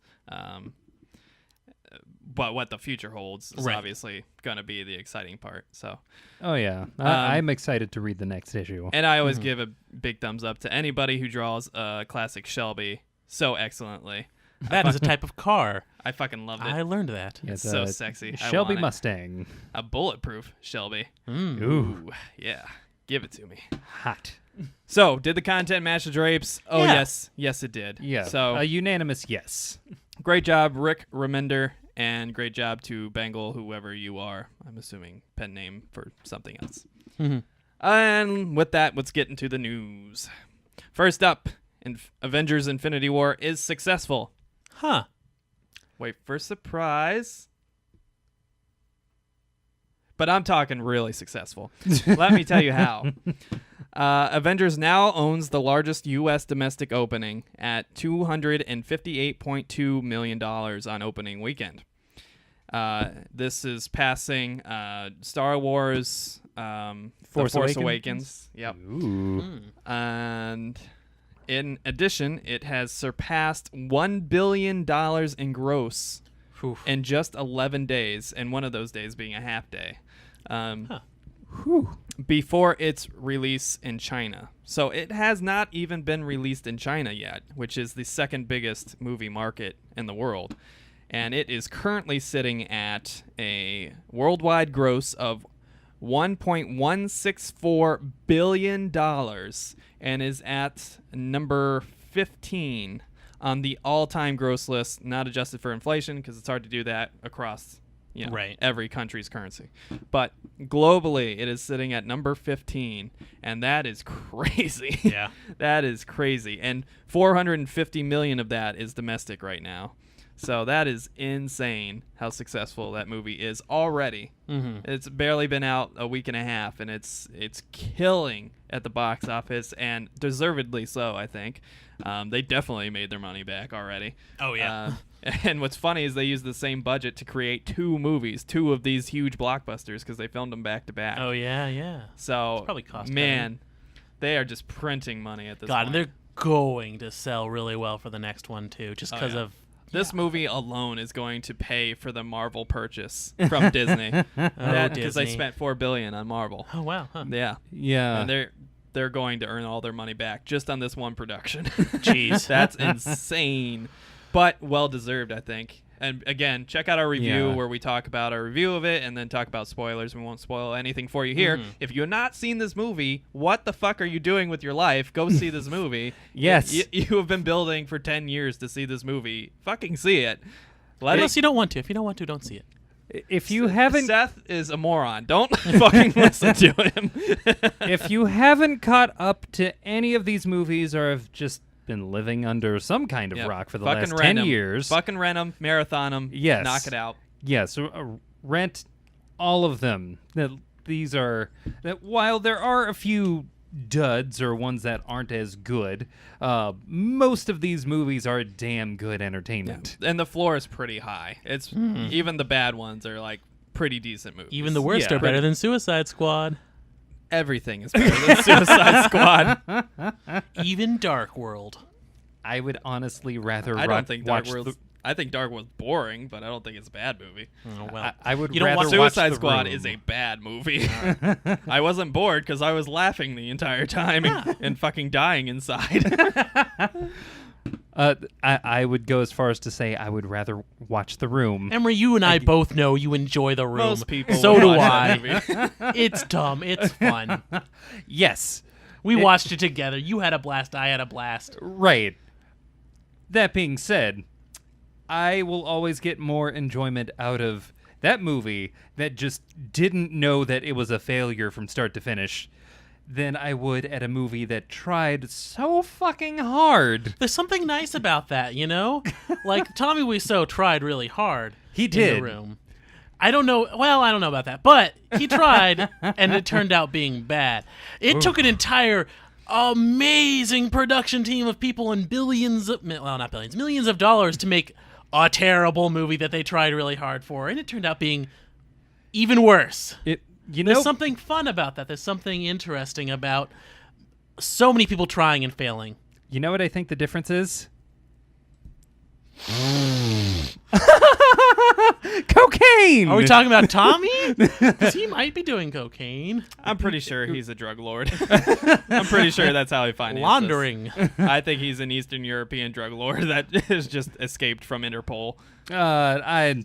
But what the future holds is Right. obviously going to be the exciting part. So, Oh, yeah. I'm excited to read the next issue. and I always give a big thumbs up to anybody who draws a classic Shelby so excellently. That is a type of car. I fucking loved it. I learned that. It's so sexy. I Shelby want it. Mustang. A bulletproof Shelby. Ooh, Yeah, give it to me. hot. So, did the content match the drapes? Oh, Yeah. yes, it did. Yeah. So, a unanimous yes. great job, Rick Remender, and great job to Bengal, whoever you are. I'm assuming pen name for something else. And with that, let's get into the news. First up, Avengers Infinity War is successful. Huh. Wait for surprise. But I'm talking really successful. Let me tell you how. Avengers now owns the largest U.S. domestic opening at $258.2 million on opening weekend. This is passing Star Wars, Force Force Awakens. Awakens. Yep. Ooh. And in addition, it has surpassed $1 billion in gross Oof. in just 11 days, and one of those days being a half day. Before its release in China. So it has not even been released in China yet, which is the second biggest movie market in the world. And it is currently sitting at a worldwide gross of $1.164 billion and is at number 15 on the all-time gross list, not adjusted for inflation, because it's hard to do that across Right. every country's currency. But globally, it is sitting at number 15, and that is crazy. Yeah. That is crazy. And 450 million of that is domestic right now. So that is insane how successful that movie is already. Mm-hmm. It's barely been out a week and a half, and it's killing at the box office, and deservedly so, I think. They definitely made their money back already. Oh, yeah. And what's funny is they used the same budget to create 2 movies, 2 of these huge blockbusters, because they filmed them back to back. Oh, yeah, yeah. So, probably cost man, they are just printing money at this God, point. and they're going to sell really well for the next one, too, just because of... This movie alone is going to pay for the Marvel purchase from Disney. Because they spent $4 billion on Marvel. Oh, wow. Huh. Yeah. Yeah. And they're going to earn all their money back just on this one production. Jeez. That's insane. But well-deserved, I think. And again, check out our review where we talk about our review of it and then talk about spoilers. We won't spoil anything for you here. If you've not seen this movie, what the fuck are you doing with your life? Go see this movie. Yes. You have been building for 10 years to see this movie. Fucking see it. Unless you don't want to. If you don't want to, don't see it. If you haven't, Seth is a moron. Don't fucking listen to him. if you haven't caught up to any of these movies or have just been living under some kind of rock for the fucking last rent 10 'em. years. Fucking rent them, marathon them, Yes. knock it out. Yes, rent all of them. These are that while there are a few duds or ones that aren't as good, most of these movies are damn good entertainment. And the floor is pretty high. It's even the bad ones are like pretty decent movies. Even the worst Yeah. are better than Suicide Squad. Everything is better than Suicide Squad. Even Dark World. I would honestly rather I don't think Dark watch World's... I think Dark World's boring, but I don't think it's a bad movie. Oh, well. I would You don't rather watch watch Suicide The Squad Room. is a bad movie. I wasn't bored because I was laughing the entire time and fucking dying inside. I would go as far as to say I would rather watch The Room. Emery, you and I both know you enjoy The Room. Most people So would do watch I. that movie. It's dumb. It's fun. Yes, We watched it together. You had a blast. I had a blast. right. That being said, I will always get more enjoyment out of that movie that just didn't know that it was a failure from start to finish than I would at a movie that tried so fucking hard. There's something nice about that, you know? Like, Tommy Wiseau tried really hard. He In did. The Room. I don't know. Well, I don't know about that. But he tried, and it turned out being bad. It took an entire amazing production team of people and millions of dollars to make a terrible movie that they tried really hard for, and it turned out being even worse. There's something fun about that. There's something interesting about so many people trying and failing. You know what I think the difference is? Cocaine! Are we talking about Tommy? Because he might be doing cocaine. I'm pretty sure he's a drug lord. I'm pretty sure that's how he finances. Laundering. I think he's an Eastern European drug lord that has just escaped from Interpol. I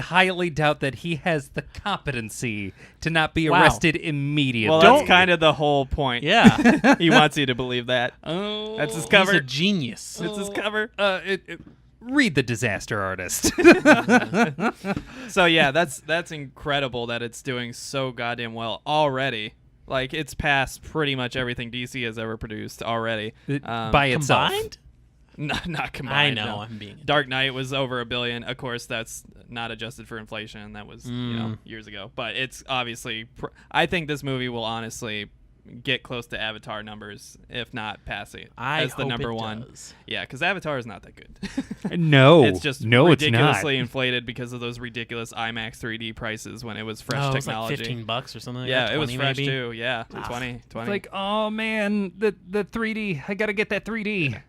highly doubt that he has the competency to not be Wow. arrested immediately. Well, that's kind of the whole point. Yeah. He wants you to believe that. Oh, That's his He's cover. a genius. It's his cover. read The Disaster Artist. So yeah, that's incredible that it's doing so goddamn well already. Like, it's past pretty much everything DC has ever produced already. By itself. Combined? Not combined. I know, no. I'm being... Dark Knight was over $1 billion. Of course, that's not adjusted for inflation. That was years ago. But it's obviously... I think this movie will honestly get close to Avatar numbers, if not pass it as the number one. Does. Yeah, because Avatar is not that good. No. It's just ridiculously inflated because of those ridiculous IMAX 3D prices when it was fresh It was technology. like $15 or something like Yeah, that. it was 20 fresh maybe. too. Yeah, Ah. 20. It's like, oh man, the 3D. I gotta get that 3D.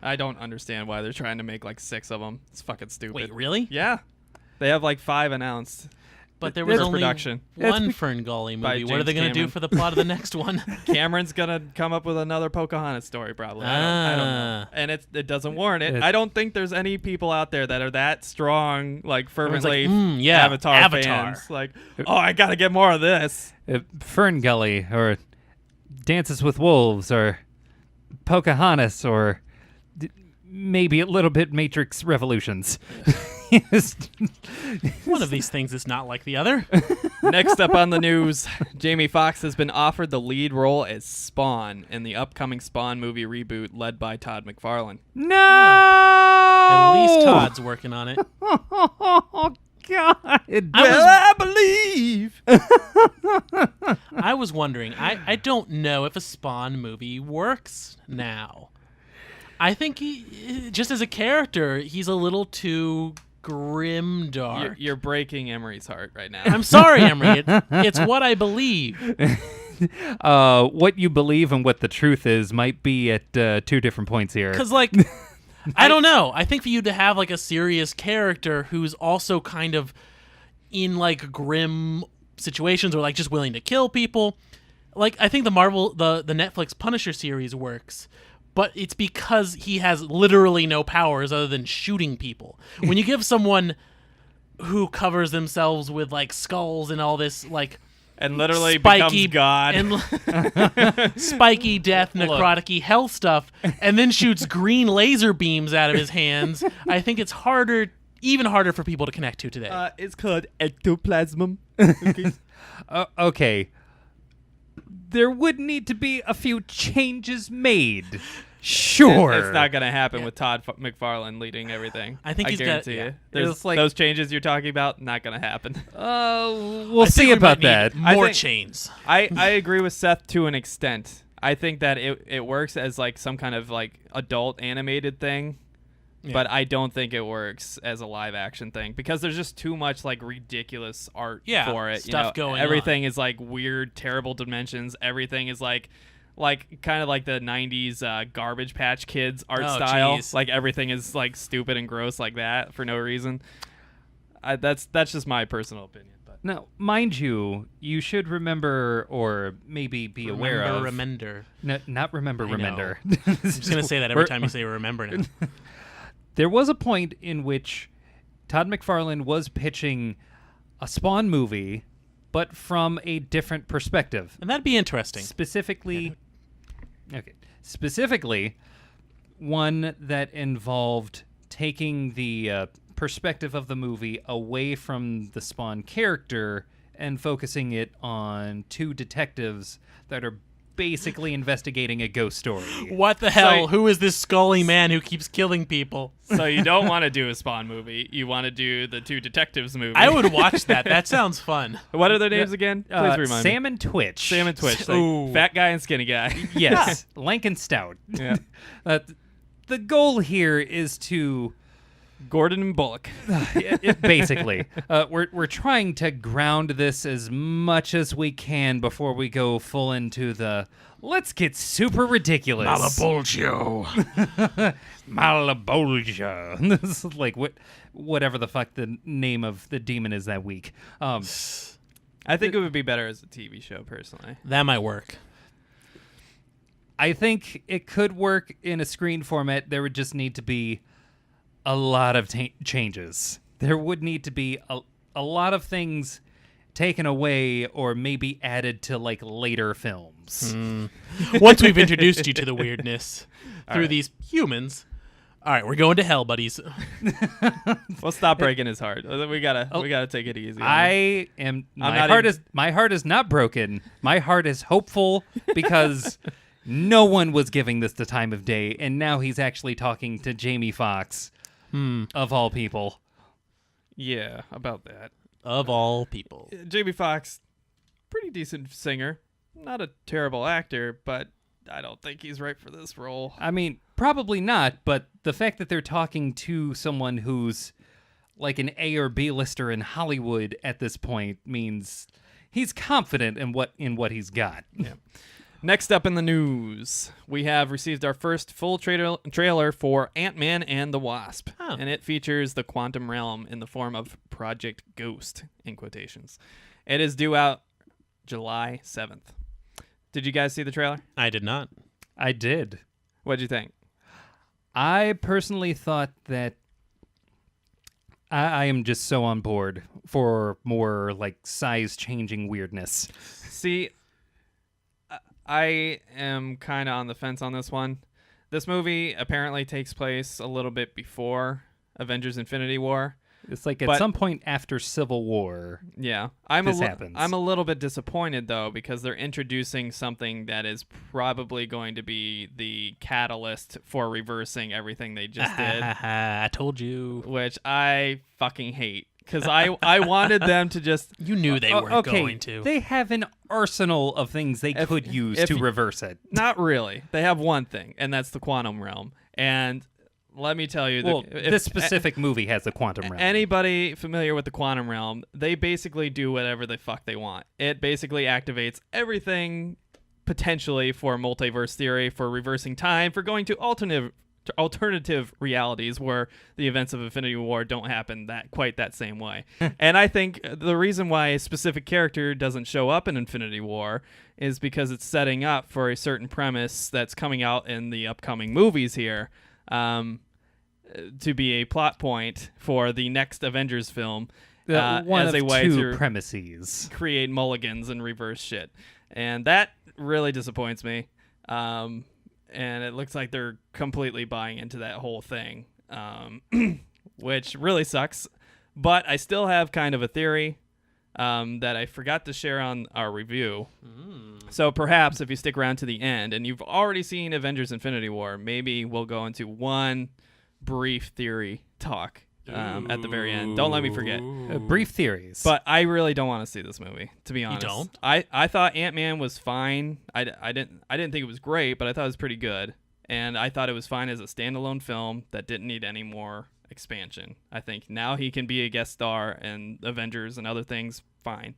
I don't understand why they're trying to make like 6 of them. It's fucking stupid. Wait, really? Yeah. They have like 5 announced. But there was There's only production. one Ferngully By movie. What are they James going to do Cameron. for the plot of the next one? Cameron's gonna come up with another Pocahontas story, probably. I don't know, and it doesn't warrant it. I don't think there's any people out there that are that strong, like fervently yeah, Avatar fans. Like, oh, I gotta get more of this. Fern Gully or Dances with Wolves or Pocahontas or maybe a little bit Matrix Revolutions. One of these things is not like the other. Next up on the news, Jamie Foxx has been offered the lead role as Spawn in the upcoming Spawn movie reboot led by Todd McFarlane. No! At least Todd's working on it. Oh, God. I believe. I was wondering, I don't know if a Spawn movie works now. I think he, just as a character, he's a little too grim dark. You're breaking Emery's heart right now. I'm sorry, Emery. It's what I believe. What you believe and what the truth is might be at two different points here. Because, like, I don't know. I think for you to have, like, a serious character who's also kind of in, like, grim situations or, like, just willing to kill people, like, I think the Netflix Punisher series works. But it's because he has literally no powers other than shooting people. When you give someone who covers themselves with, like, skulls and all this, like, and literally spiky becomes God. And spiky death, necrotic-y hell stuff, and then shoots green laser beams out of his hands, I think it's even harder for people to connect to today. It's called ectoplasm. Okay. There would need to be a few changes made. Sure. It's not going to happen with Todd McFarlane leading everything. I think he's guarantee got- you. yeah. There's like- those changes you're talking about, not going to happen. We'll I see think we about might that. need I More think- chains. I agree with Seth to an extent. I think that it works as like some kind of like adult animated thing, but I don't think it works as a live action thing because there's just too much like ridiculous art for it. Stuff going everything is like weird, terrible dimensions. Everything is like kind of like the 90s Garbage Patch Kids art style. Geez. Like everything is like stupid and gross like that for no reason. That's just my personal opinion. But Now, mind you, you should remember or maybe be aware of... Remember. Not remember, I remember. I'm just going to say that every time you say remember now. There was a point in which Todd McFarlane was pitching a Spawn movie, but from a different perspective. And that'd be interesting. Specifically, one that involved taking the perspective of the movie away from the Spawn character and focusing it on two detectives that are basically investigating a ghost story. What the hell? Who is this scully man who keeps killing people? so you don't want to do a Spawn movie. You want to do the Two Detectives movie. I would watch that. That sounds fun. What are their names again? Please remind me. Sam and Twitch. Sam and Twitch. Ooh. Like fat guy and skinny guy. Yes, lank and stout. Yeah. The goal here is to... Gordon and Bullock. Basically, we're trying to ground this as much as we can before we go full into the let's get super ridiculous. Malabulgio. Malabulgia. This is like whatever the fuck the name of the demon is that week. I think it would be better as a TV show, personally. That might work. I think it could work in a screen format. There would just need to be a lot of changes. There would need to be a lot of things taken away or maybe added to like later films. Once we've introduced you to the weirdness through these humans. All right, we're going to hell, buddies. We'll stop breaking his heart. We gotta take it easy. My heart is not broken. My heart is hopeful because no one was giving this the time of day, and now he's actually talking to Jamie Foxx. Of all people. Yeah, about that. Of all people. Jamie Foxx, pretty decent singer. Not a terrible actor, but I don't think he's right for this role. I mean, probably not, but the fact that they're talking to someone who's like an A or B lister in Hollywood at this point means he's confident in what he's got. Yeah. Next up in the news, we have received our first full trailer for Ant-Man and the Wasp, and it features the quantum realm in the form of Project Ghost, in quotations. It is due out July 7th. Did you guys see the trailer? I did not. I did. What'd you think? I personally thought that I am just so on board for more like size-changing weirdness. See, I am kind of on the fence on this one. This movie apparently takes place a little bit before Avengers Infinity War. It's like at But- some point after Civil War. Yeah, This happens. I'm a little bit disappointed though because they're introducing something that is probably going to be the catalyst for reversing everything they just did, I told you. which I fucking hate because I wanted them to just You knew they weren't okay, going to. they have an arsenal of things they could use to reverse it. not really. They have one thing, and that's the quantum realm. And let me tell you, Well, if this specific movie has a quantum realm. anybody familiar with the quantum realm, they basically do whatever the fuck they want. It basically activates everything potentially for multiverse theory, for reversing time, for going to alternative realities where the events of Infinity War don't happen quite that same way. And I think the reason why a specific character doesn't show up in Infinity War is because it's setting up for a certain premise that's coming out in the upcoming movies here. To be a plot point for the next Avengers film One as of a way two to premises. create mulligans and reverse shit. And that really disappoints me. And it looks like they're completely buying into that whole thing, which really sucks. But I still have kind of a theory that I forgot to share on our review. So perhaps if you stick around to the end and you've already seen Avengers Infinity War, maybe we'll go into one brief theory talk at the very end. Don't let me forget. Brief theories. But I really don't want to see this movie, to be honest. don't? I thought Ant-Man was fine. I didn't think it was great, but I thought it was pretty good. And I thought it was fine as a standalone film that didn't need any more expansion. I think now he can be a guest star in Avengers and other things, fine.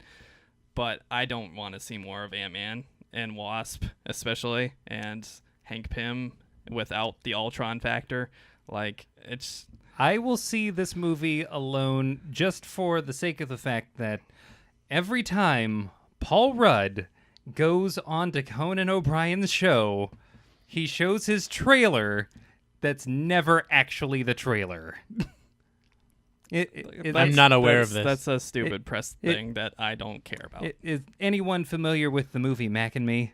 But I don't want to see more of Ant-Man and Wasp, especially, and Hank Pym without the Ultron factor. Like, it's... I will see this movie alone just for the sake of the fact that every time Paul Rudd goes on to Conan O'Brien's show, he shows his trailer that's never actually the trailer. I'm not aware of this. That's a stupid press thing that I don't care about. Is anyone familiar with the movie Mac and Me?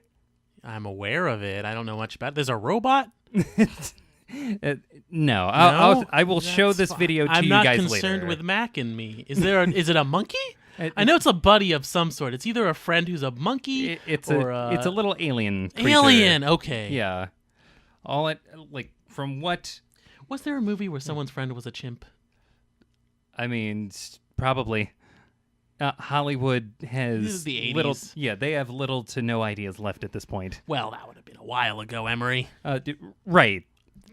I'm aware of it. I don't know much about it. There's a robot? No, I will show That's this fine. video to I'm you not guys concerned later. with Mac and Me. Is it a monkey? I know it's a buddy of some sort. It's either a friend who's a monkey It's or a little alien creature. alien. Okay. Yeah. All it like from what Was there a movie where someone's friend was a chimp? I mean, probably. Hollywood This has is the 80s. little. Yeah, they have little to no ideas left at this point. Well, that would have been a while ago, Emery. Right.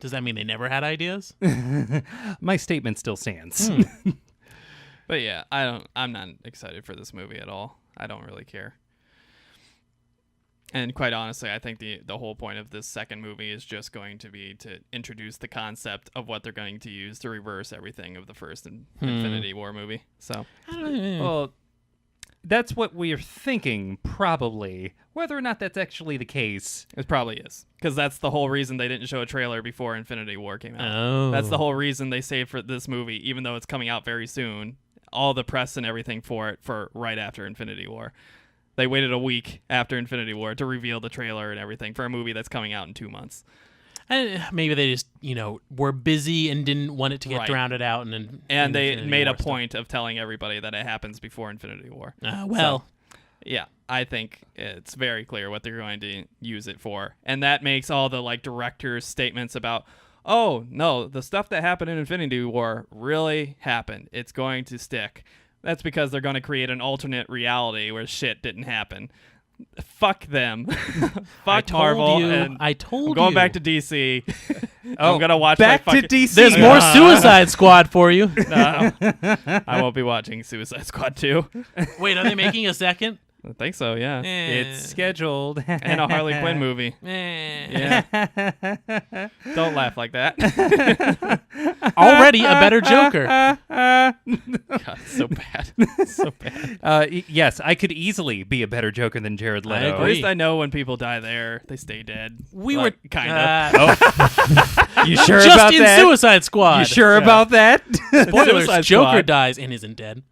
Does that mean they never had ideas? My statement still stands. But yeah, I'm not excited for this movie at all. I don't really care. And quite honestly, I think the whole point of this second movie is just going to be to introduce the concept of what they're going to use to reverse everything of the first Infinity War movie. So, Well, that's what we're thinking, probably. Whether or not that's actually the case. it probably is. Because that's the whole reason they didn't show a trailer before Infinity War came out. Oh. That's the whole reason they saved for this movie, even though it's coming out very soon. All the press and everything for it for right after Infinity War. They waited a week after Infinity War to reveal the trailer and everything for a movie that's coming out in 2 months. And maybe they just, were busy and didn't want it to get Right. drowned out. And they Infinity made War a stuff. point of telling everybody that it happens before Infinity War. Well, Yeah, I think it's very clear what they're going to use it for. And that makes all the director's statements about, oh, no, the stuff that happened in Infinity War really happened. It's going to stick. That's because they're going to create an alternate reality where shit didn't happen. Fuck them. Fuck Marvel. And I told you. I'm going back to DC. I'm going to watch back my to DC. There's more Suicide Squad for you. No, I won't be watching Suicide Squad 2. Wait, are they making a second? I think so, yeah. It's scheduled. And a Harley Quinn movie. Yeah. Don't laugh like that. Already a better Joker. God, it's so bad. So bad. Yes, I could easily be a better Joker than Jared Leto. At agree. least I know when people die there, they stay dead. We Like, were kind of. You sure just about in that? Suicide Squad. You sure about that? Spoilers: Suicide Joker Squad. dies and isn't dead.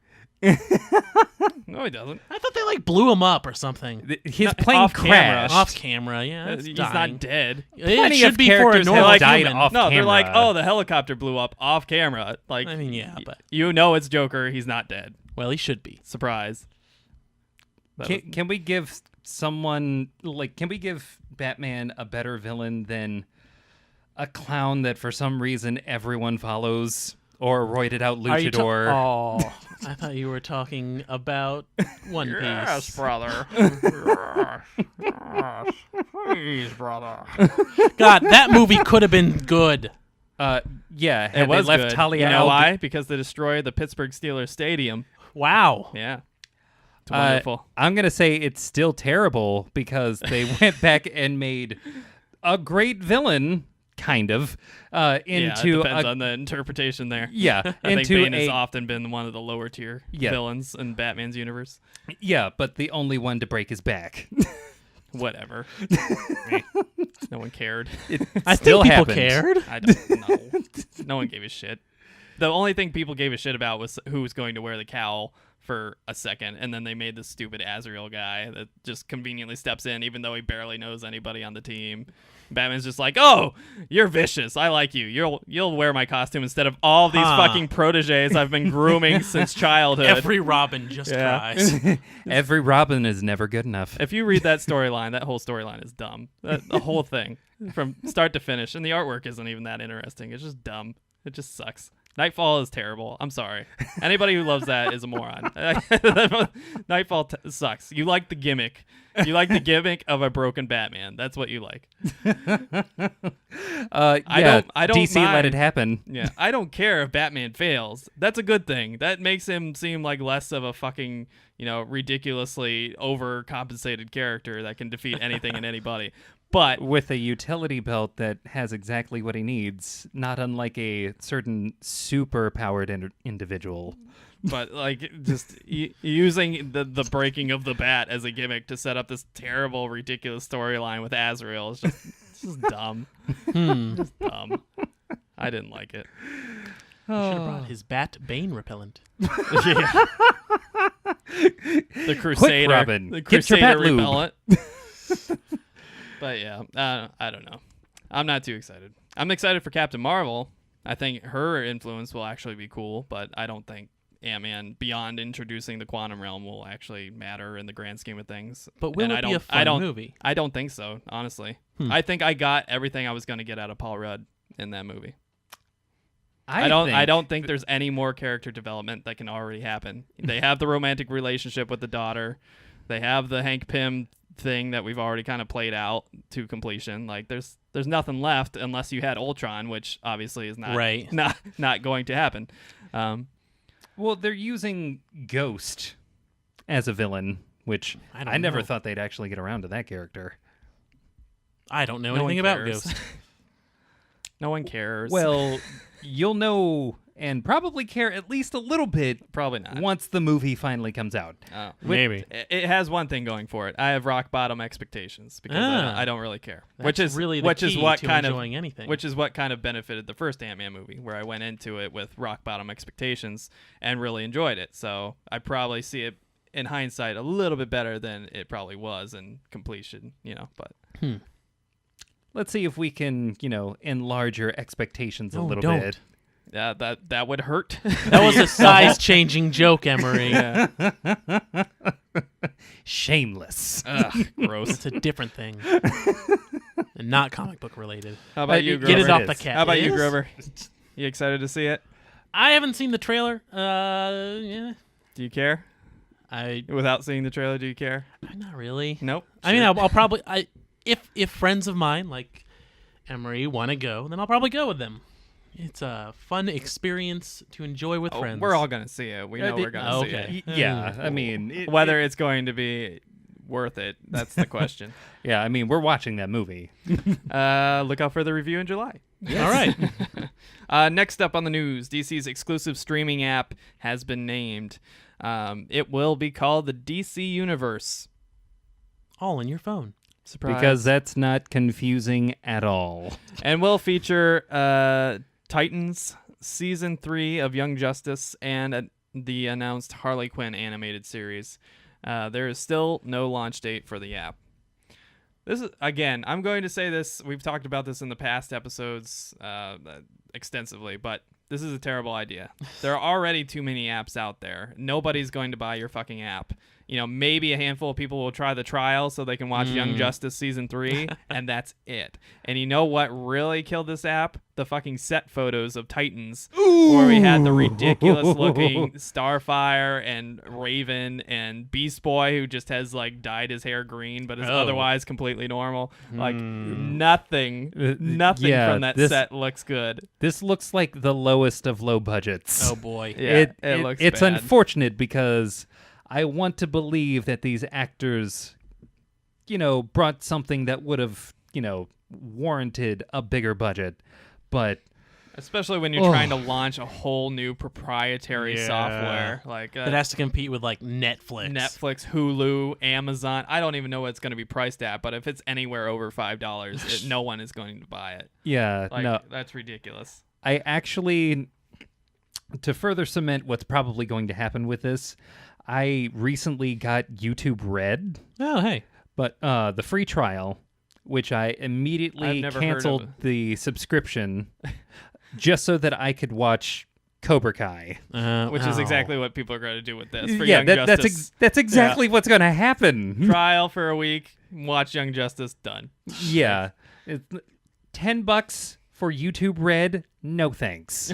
No, he doesn't. I thought they like blew him up or something. His No, plane off camera. crashed. Off camera, yeah. It's He's dying. not dead. It Plenty should of be for a characters have normal died human. off No, they're like, camera. oh, the helicopter blew up off camera. Like, I mean, yeah, but you know it's Joker. He's not dead. well, he should be. Surprise. Can we give someone can we give Batman a better villain than a clown that for some reason everyone follows, or a roided out Are you luchador? oh, I thought you were talking about One Piece. Yes, brother. Yes. Please, brother. God, that movie could have been good. Yeah, had It was they left good. Talia You know al why? Because they destroyed the Pittsburgh Steelers stadium. Wow. Yeah. It's wonderful. I'm gonna say it's still terrible because they went back and made a great villain, kind of, Yeah, it into depends a on the interpretation there. yeah, I think into Bane has a often been one of the lower tier Yeah. villains in Batman's universe. yeah, but the only one to break his back. Whatever. No one cared. I still think people happened. cared. I don't know. No one gave a shit. The only thing people gave a shit about was who was going to wear the cowl for a second, and then they made this stupid Azrael guy that just conveniently steps in even though he barely knows anybody on the team. Batman's just like, "Oh, you're vicious. I like you. You'll wear my costume instead of all these fucking proteges I've been grooming since childhood." Every Robin just Yeah. cries. Every Robin is never good enough. If you read that storyline, that whole storyline is dumb. The whole thing from start to finish, and the artwork isn't even that interesting. It's just dumb. It just sucks. Nightfall is terrible. I'm sorry. Anybody who loves that is a moron. Nightfall sucks. You like the gimmick. You like the gimmick of a broken Batman. That's what you like. I don't DC let mind. it happen. Yeah, I don't care if Batman fails. That's a good thing. That makes him seem like less of a fucking, ridiculously overcompensated character that can defeat anything and anybody. But With a utility belt that has exactly what he needs, not unlike a certain super-powered individual. like just using the breaking of the bat as a gimmick to set up this terrible, ridiculous storyline with Azrael is just dumb. Just dumb. I didn't like it. Should have brought his Bat Bane repellent. Yeah. The Crusader. Robin. The Get your Crusader bat lube. repellent. But yeah, I don't know. I'm not too excited. I'm excited for Captain Marvel. I think her influence will actually be cool, but I don't think Ant-Man, beyond introducing the quantum realm, will actually matter in the grand scheme of things. But will And it be a fun movie? I don't think so, honestly. I think I got everything I was going to get out of Paul Rudd in that movie. I don't think there's any more character development that can already happen. They have the romantic relationship with the daughter. They have the Hank Pym thing that we've already kind of played out to completion. Like there's nothing left unless you had Ultron, which obviously is not going to happen. Well, they're using Ghost as a villain, which I never thought they'd actually get around to that character. I don't know No anything one about cares. Ghost. No one cares. Well, you'll know and probably care at least a little bit probably not. once the movie finally comes out. Oh. Maybe. It has one thing going for it. I have rock bottom expectations because I don't really care. That's which is really the which is key what to kind of enjoying anything. Which is what kind of benefited the first Ant-Man movie, where I went into it with rock bottom expectations and really enjoyed it. So I probably see it in hindsight a little bit better than it probably was in completion. But Let's see if we can, enlarge your expectations a No, little don't. bit. that would hurt. That was a size-changing joke, Emery. Yeah. Shameless. Ugh, gross. It's a different thing. And not comic book related. How about you, Get Grover? it off is. the cat. How about It you, is? Grover? You excited to see it? I haven't seen the trailer. Yeah. Do you care? Without seeing the trailer, do you care? Not really. Nope. I mean, Sure. I'll probably if friends of mine like Emery want to go, then I'll probably go with them. It's a fun experience to enjoy with friends. We're all gonna see it. We know we're gonna see okay. it. Yeah, I mean, Whether it's going to be worth it, that's the question. yeah, I mean, we're watching that movie. Look out for the review in July. All right. Next up on the news, DC's exclusive streaming app has been named. It will be called the DC Universe. All in your phone. Surprise. Because that's not confusing at all. And will feature Titans, Season 3 of Young Justice, and the announced Harley Quinn animated series. There is still no launch date for the app. This is, again, I'm going to say this. We've talked about this in the past episodes extensively, but this is a terrible idea. There are already too many apps out there. Nobody's going to buy your fucking app. Maybe a handful of people will try the trial so they can watch Young Justice Season 3, and that's it. And you know what really killed this app? The fucking set photos of Titans, where we had the ridiculous-looking Starfire and Raven and Beast Boy, who just has, dyed his hair green, but is otherwise completely normal. Nothing from that set looks good. This looks like the lowest of low budgets. Oh, boy. Yeah, it looks It's bad. unfortunate because I want to believe that these actors, brought something that would have, warranted a bigger budget. But especially when you're trying to launch a whole new proprietary software that has to compete with Netflix, Hulu, Amazon. I don't even know what it's going to be priced at, but if it's anywhere over $5, no one is going to buy it. Yeah, no, that's ridiculous. I actually, to further cement what's probably going to happen with this, I recently got YouTube Red. Oh, hey. But the free trial, which I immediately canceled the subscription just so that I could watch Cobra Kai. Which is exactly what people are going to do with this. For yeah, Young Justice. That's exactly what's going to happen. Trial for a week, watch Young Justice, done. Yeah. $10 for YouTube Red, no thanks.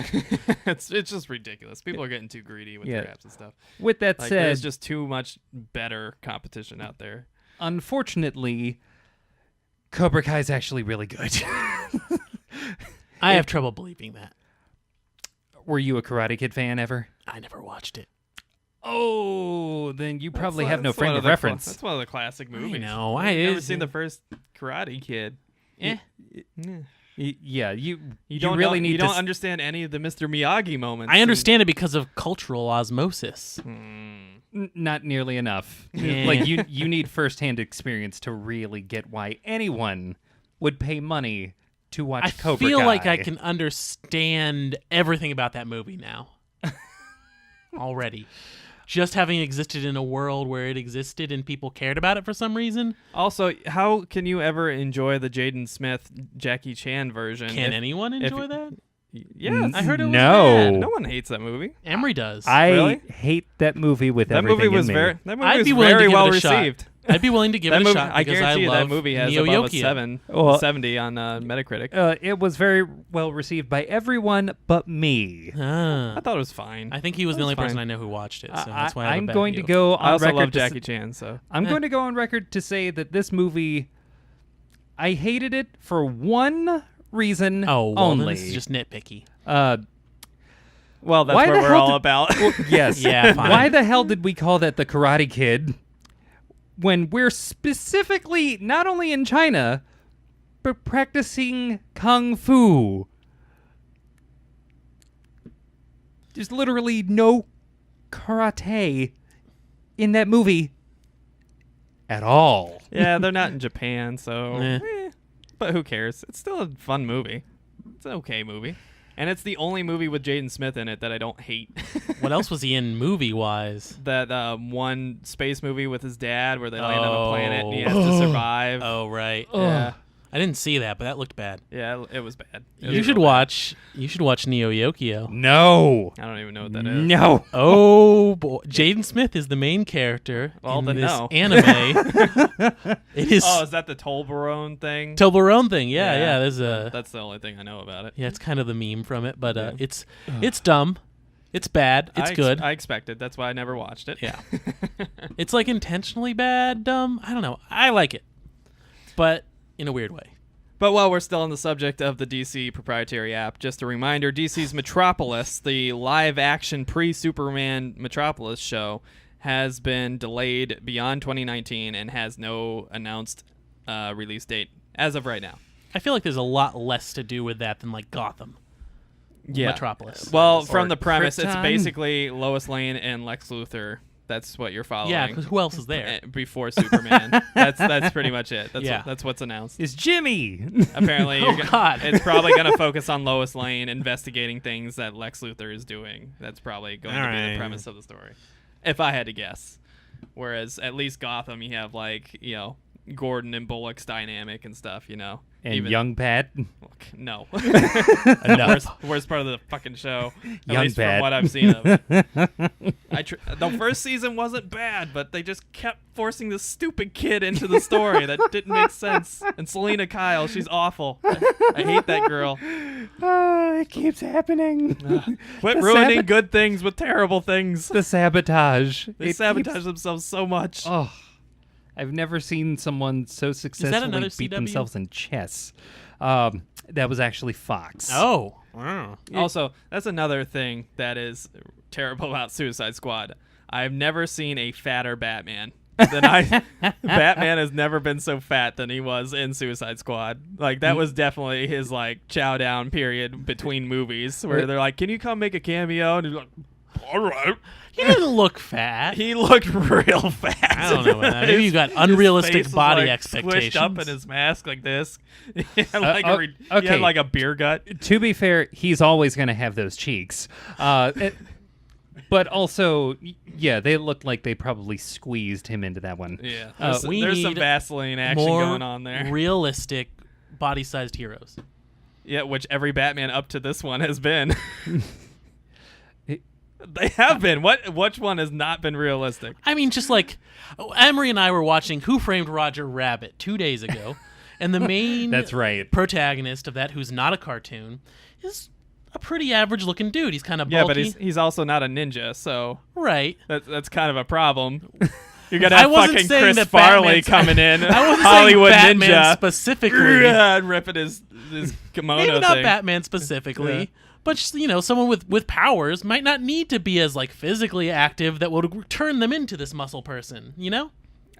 It's just ridiculous. People are getting too greedy with their apps and stuff. With that said, there's just too much better competition out there. Unfortunately, Cobra Kai is actually really good. I have trouble believing that. Were you a Karate Kid fan ever? I never watched it. Oh, then you probably have no frame of reference. That's one of the classic movies. I know. I've never seen the first Karate Kid. Yeah, you don't really need you to don't understand any of the Mr. Miyagi moments. I understand it because of cultural osmosis. Not nearly enough. Yeah. You need firsthand experience to really get why anyone would pay money to watch Cobra Kai. I feel like I can understand everything about that movie now. Already. Just having existed in a world where it existed and people cared about it for some reason. Also, how can you ever enjoy the Jaden Smith, Jackie Chan version? Can anyone enjoy that? Yes. I heard it was No. bad. No one hates that movie. Emery does. I Really? hate that movie with That everything movie was in me. That movie I'd was be willing to very give well it a shot. received. I'd be willing to give That it movie, a shot I because guarantee you love that movie has Neo above Yokio. Well, 70 on Metacritic. It was very well received by everyone but me. I thought it was fine. I think he was the That's only person fine. I know who watched it, so that's why I have a I'm bad going to view. go I on also record love to Jackie Chan, so I'm going to go on record to say that this movie, I hated it for one reason Oh, well, only. then this is just nitpicky. well, that's Why what the we're hell all did- about. Yes. Yeah, fine. Why the hell did we call that the Karate Kid when we're specifically not only in China, but practicing Kung Fu? There's literally no karate in that movie at all. Yeah, they're not in Japan, so. Eh. But who cares? It's still a fun movie. It's an okay movie. And it's the only movie with Jaden Smith in it that I don't hate. What else was he in movie-wise? That one space movie with his dad where they land on a planet and he has to survive. Oh, right. Yeah. I didn't see that, but that looked bad. Yeah, it was bad. It was You should real bad. watch Neo Yokio. No. I don't even know what that is. No. Oh boy, Jaden Smith is the main character Well, in then this no. anime. It is Oh, is that the Toblerone thing? Toblerone thing. Yeah. There's a That's the only thing I know about it. yeah. It's kind of the meme from it, but Yeah. it's dumb. It's bad. It's good. I expected. That's why I never watched it. Yeah. It's like intentionally bad, dumb. I don't know. I like it, but in a weird way. But while we're still on the subject of the DC proprietary app, just a reminder, DC's Metropolis, the live-action pre-Superman Metropolis show, has been delayed beyond 2019 and has no announced release date as of right now. I feel like there's a lot less to do with that than like Gotham. Yeah. Metropolis. Well, Or from the premise, it's Krypton. basically Lois Lane and Lex Luthor That's what you're following. Yeah, because who else is there? Before Superman. That's pretty much it. That's what's announced. Is Jimmy. Apparently, God. it's probably going to focus on Lois Lane investigating things that Lex Luthor is doing. That's probably going to be the premise of the story, if I had to guess. Whereas at least Gotham, you have Gordon and Bullock's dynamic and stuff, And even young Pat. Look, no. No. worst part of the fucking show. At Young least Pat. from what I've seen of it. The first season wasn't bad, but they just kept forcing this stupid kid into the story that didn't make sense. And Selena Kyle, she's awful. I hate that girl. It keeps happening. Quit ruining good things with terrible things. The sabotage. They sabotage themselves so much. Oh, I've never seen someone so successfully another beat CW? themselves in chess. That was actually Fox. Oh. Wow. Also, that's another thing that is terrible about Suicide Squad. I've never seen a fatter Batman. Batman has never been so fat than he was in Suicide Squad. Like, that was definitely his chow down period between movies where they're like, "Can you come make a cameo?" And he's like, "All right." He didn't look fat. He looked real fat. I don't know about that. Maybe you got unrealistic His face body was, expectations. Squished up in his mask like this. He had okay. he had like a beer gut. To be fair, he's always going to have those cheeks. But also, yeah, they look like they probably squeezed him into that one. Yeah, we there's some need Vaseline action more going on there. realistic body-sized heroes. Yeah, which every Batman up to this one has been. They have been. Which one has not been realistic? I mean, just like Emery and I were watching Who Framed Roger Rabbit 2 days ago, and the main That's right. protagonist of that, who's not a cartoon, is a pretty average-looking dude. He's kind of bulky. Yeah, but he's also not a ninja, so right. that's kind of a problem. You're gonna have wasn't fucking saying Chris that Farley Batman's- coming in, I wasn't Hollywood saying Batman ninja, specifically. and ripping his kimono Maybe not thing. Batman specifically. Yeah. But someone with powers might not need to be as physically active that would turn them into this muscle person.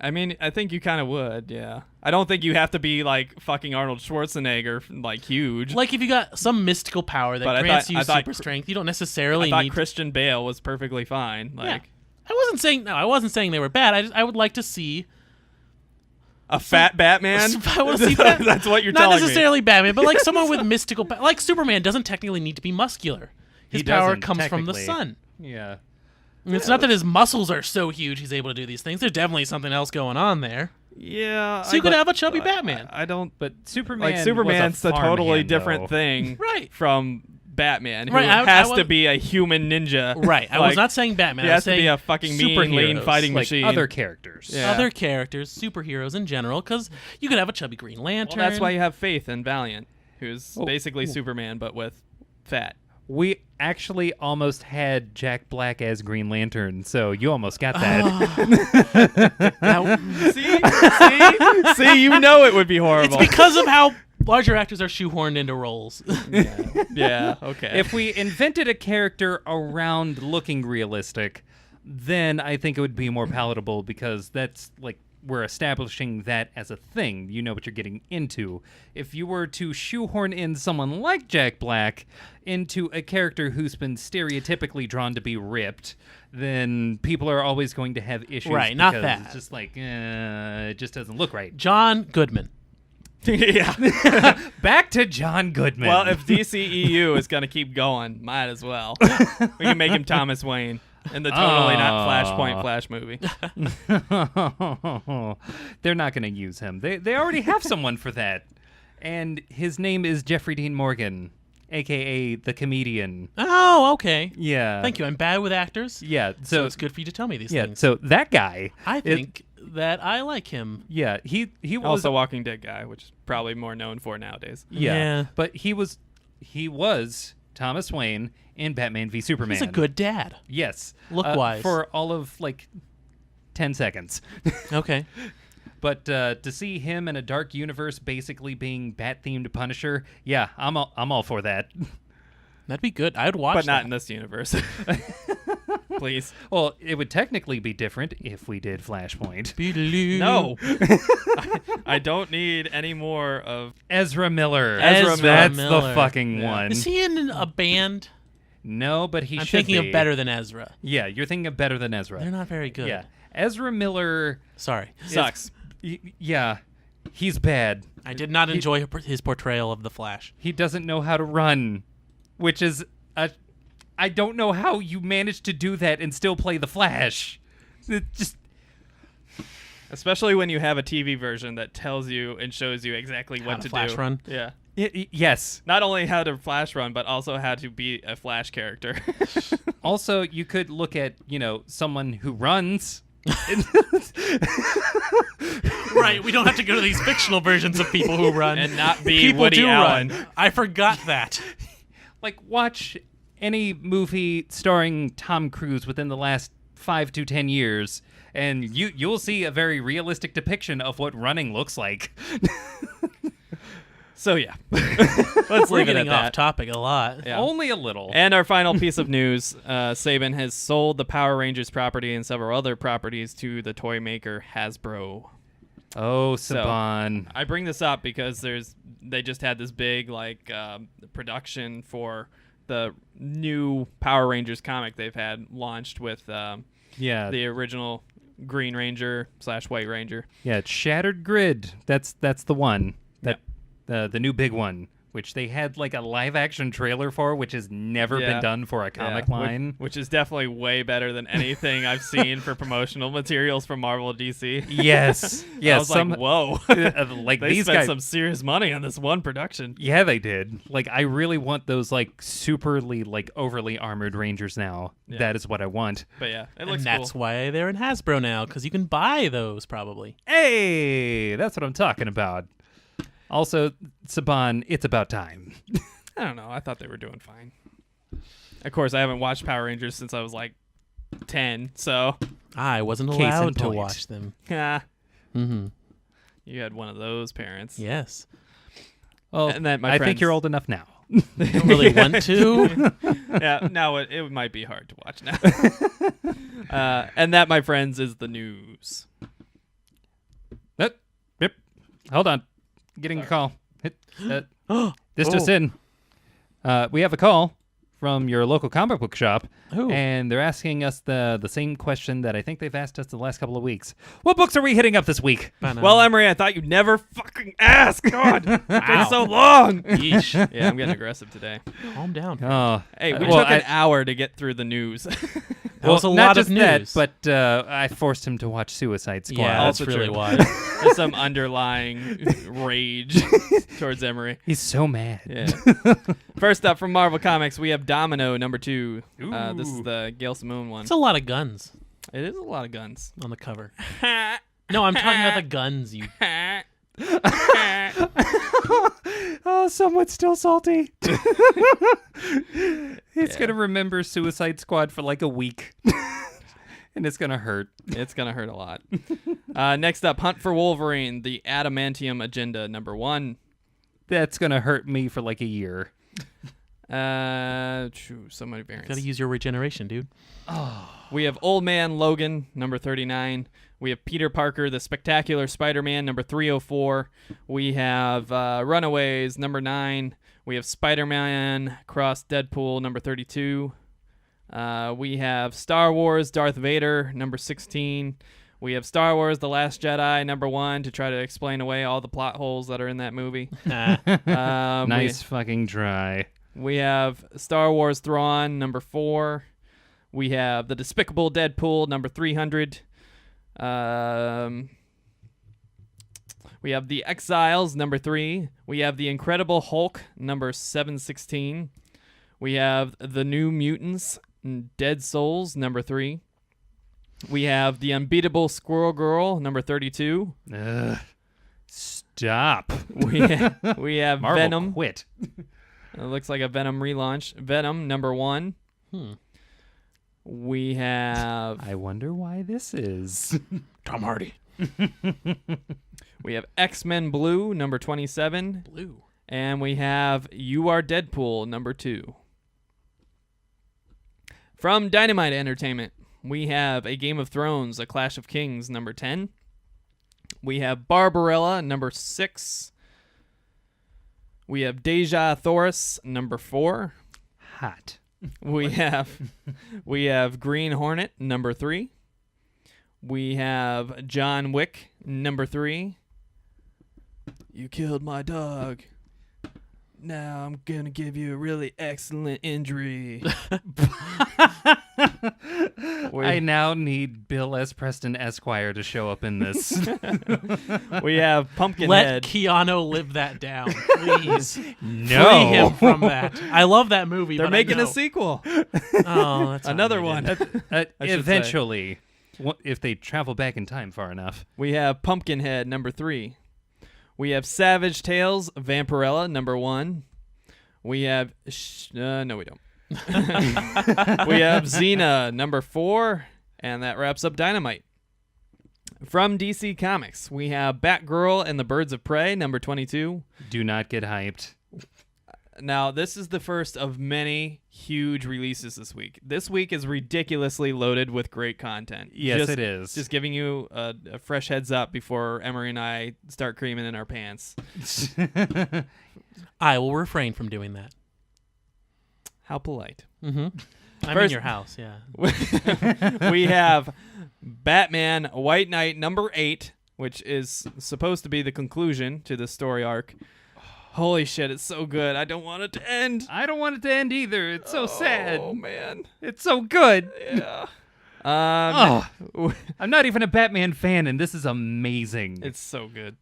I mean, I think you kind of would, yeah. I don't think you have to be like fucking Arnold Schwarzenegger, huge. Like if you got some mystical power that But grants I thought super strength, you don't necessarily I thought need. Christian Bale was perfectly fine. Yeah. I wasn't saying they were bad. I would like to see a fat Batman. I want to see that. That's what you're not telling me. necessarily Batman, but someone with mystical. Like Superman doesn't technically need to be muscular. His power doesn't, comes from the technically. sun. Yeah. I mean, it's not that his muscles are so huge he's able to do these things. There's definitely something else going on there. Yeah. So you could have a chubby Batman. I don't. But Superman Superman's was a a totally farmhand, different though. thing, Right. from Batman, who Right, I has to wasn't- be a human ninja. Right. I was not saying Batman. He I has was to saying be a fucking mean, lean superheroes. fighting Like machine. other characters. Yeah. Other characters, superheroes in general, because you could have a chubby Green Lantern. Well, that's why you have Faith in Valiant, who's basically Superman but with fat. We actually almost had Jack Black as Green Lantern, so you almost got that. See, you know it would be horrible. It's because of how larger actors are shoehorned into roles. Yeah, okay. If we invented a character around looking realistic, then I think it would be more palatable because that's we're establishing that as a thing. You know what you're getting into. If you were to shoehorn in someone like Jack Black into a character who's been stereotypically drawn to be ripped, then people are always going to have issues. Right, not because that. It's just it just doesn't look right. John Goodman. Yeah. Back to John Goodman. Well, if DCEU is going to keep going, might as well. We can make him Thomas Wayne in the totally not Flashpoint Flash movie. They're not going to use him. They already have someone for that. And his name is Jeffrey Dean Morgan, a.k.a. the comedian. Oh, okay. Yeah. Thank you. I'm bad with actors. Yeah. So So, it's good for you to tell me these yeah. things. So that guy. I think that I like him. Yeah. He was Also Walking Dead guy, which is probably more known for nowadays. Yeah. But he was Thomas Wayne in Batman v Superman. He's a good dad. Yes. Look-wise. For all of 10 seconds. Okay. But to see him in a dark universe basically being bat-themed Punisher, yeah, I'm all for that. That'd be good. I'd watch But not that. in this universe. Please. Well, it would technically be different if we did Flashpoint. No. I don't need any more of... Ezra Miller. Ezra That's Miller. the fucking Yeah. one. Is he in a band? No, but he I'm should thinking be. of Better Than Ezra. Yeah, you're thinking of Better Than Ezra. They're not very good. Yeah. Ezra Miller Sorry. Sucks. yeah, he's bad. I did not enjoy his portrayal of the Flash. He doesn't know how to run, which is I don't know how you managed to do that and still play the Flash. It just Especially when you have a TV version that tells you and shows you exactly How what to to Flash do. run? Yeah. yes. Not only how to Flash run, but also how to be a Flash character. Also, you could look at, someone who runs. Right, we don't have to go to these fictional versions of people who run. And not be people Woody do Allen. run. I forgot that. Like, watch any movie starring Tom Cruise within the last 5 to 10 years, and you'll see a very realistic depiction of what running looks like. So yeah, let's We're leave it getting at off that. topic a lot. Yeah. Only a little. And our final piece of news, Saban has sold the Power Rangers property and several other properties to the toy maker Hasbro. Oh, Saban. I bring this up because they just had this big production for the new Power Rangers comic they've had launched with Yeah. the original Green Ranger / White Ranger. Yeah, it's Shattered Grid. That's the one. The new big one, which they had like a live action trailer for, which has never Yeah. been done for a comic line. Which is definitely way better than anything I've seen for promotional materials from Marvel or DC. Yes. I was like, whoa. like They these spent guys. some serious money on this one production. Yeah, they did. Like, I really want those like overly armored Rangers now. Yeah. That is what I want. But yeah, it And looks that's cool. why they're in Hasbro now, because you can buy those probably. Hey, that's what I'm talking about. Also, Saban, it's about time. I don't know. I thought they were doing fine. Of course, I haven't watched Power Rangers since I was like 10, so I wasn't Case in allowed to point. watch them. yeah, Mm-hmm. you had one of those parents. Yes. Well, And that, my I think friends- you're old enough now. I don't really want to. Yeah, now it might be hard to watch now. And that, my friends, is the news. Yep. Hold on. Getting a call. This just in. We have a call from your local comic book shop, Ooh. and they're asking us the same question that I think they've asked us the last couple of weeks. What books are we hitting up this week? Well, Emery, I thought you'd never fucking ask. God, it's Wow. been so long. Yeesh. Yeah, I'm getting aggressive today. Calm down. Oh, Hey, we well, took an hour to get through the news. That was a not lot of just that, news. but I forced him to watch Suicide Squad. Yeah, that's Also really true. why. There's some underlying rage towards Emery. He's so mad. Yeah. First up from Marvel Comics, we have Domino #2. This is Ooh. the Gail Simone one. It's a lot of guns It is a lot of guns. on the cover. No, I'm talking about the guns. You. Oh, someone's still salty. He's going to remember Suicide Squad for like a week. And it's going to hurt. It's going to hurt a lot. Next up, Hunt for Wolverine, the Adamantium Agenda #1. That's going to hurt me for like a year. So many variants. Gotta use your regeneration, dude. We have Old Man Logan, #39. We have Peter Parker, the Spectacular Spider-Man, #304. We have Runaways, #9. We have Spider-Man Cross Deadpool, #32. We have Star Wars Darth Vader, #16. We have Star Wars The Last Jedi, #1, to try to explain away all the plot holes that are in that movie. Nice fucking try. We have Star Wars Thrawn, #4. We have The Despicable Deadpool, #300. We have The Exiles, #3. We have The Incredible Hulk, #716. We have The New Mutants, Dead Souls, #3. We have The Unbeatable Squirrel Girl, #32. Ugh. Stop. We have Marvel Venom. quit. It looks like a Venom relaunch. Venom, #1. We have I wonder why this is. Tom Hardy. we have X-Men Blue, #27. Blue. And we have You Are Deadpool, #2. From Dynamite Entertainment, we have A Game of Thrones, A Clash of Kings, #10. We have Barbarella, #6. We have Deja Thoris, #4. Hot. We have Green Hornet number 3. We have John Wick number 3. You killed my dog. Now I'm gonna give you a really excellent injury. I now need Bill S. Preston Esquire to show up in this. We have Pumpkinhead. Let Keanu live that down, please. No. Free him from that. I love that movie. They're but making I a know. sequel. Oh, that's Another unneeded. one. I should Eventually, if they travel back in time far enough. We have Pumpkinhead number 3. We have Savage Tales Vampirella number 1. We have no, we don't. We have Xena number 4, and that wraps up Dynamite. From DC Comics, we have Batgirl and the Birds of Prey number 22. Do not get hyped. Now, this is the first of many huge releases this week. This week is ridiculously loaded with great content. Yes, it is. Just giving you a fresh heads up before Emery and I start creaming in our pants. I will refrain from doing that. How polite. Mm-hmm. I'm in First- your house, yeah. We have Batman White Knight number 8, which is supposed to be the conclusion to the story arc. Holy shit, it's so good. I don't want it to end. I don't want it to end either. It's so sad. Oh, man. It's so good. Yeah. I'm not even a Batman fan, and this is amazing. It's so good.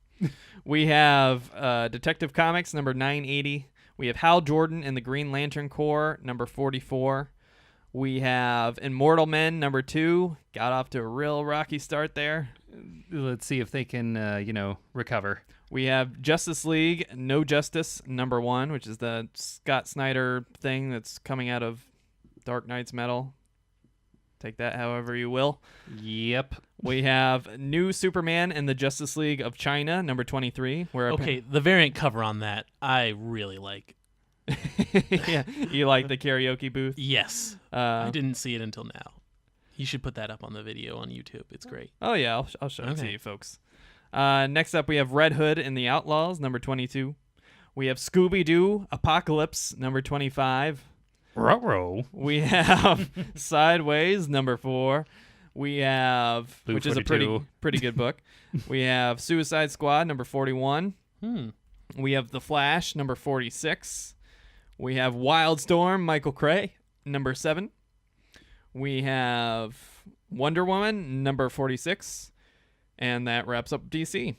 We have Detective Comics number 980. We have Hal Jordan and the Green Lantern Corps number 44. We have Immortal Men number 2. Got off to a real rocky start there. Let's see if they can, recover. We have Justice League No Justice number 1, which is the Scott Snyder thing that's coming out of Dark Knight's Metal. Take that however you will. Yep. We have New Superman and the Justice League of China number 23. Where Okay, the variant cover on that, I really like. yeah, you like the karaoke booth? Yes. I didn't see it until now. You should put that up on the video on YouTube. It's great. Oh yeah, I'll show it to Okay. you folks. Next up, we have Red Hood and the Outlaws number 22. We have Scooby-Doo Apocalypse number 25. Ruh-roh. We have Sideways number 4. We have, Blue which is a 42. pretty good book. We have Suicide Squad number 41. We have The Flash number 46. We have Wildstorm Michael Cray number 7. We have Wonder Woman number 46. And that wraps up DC.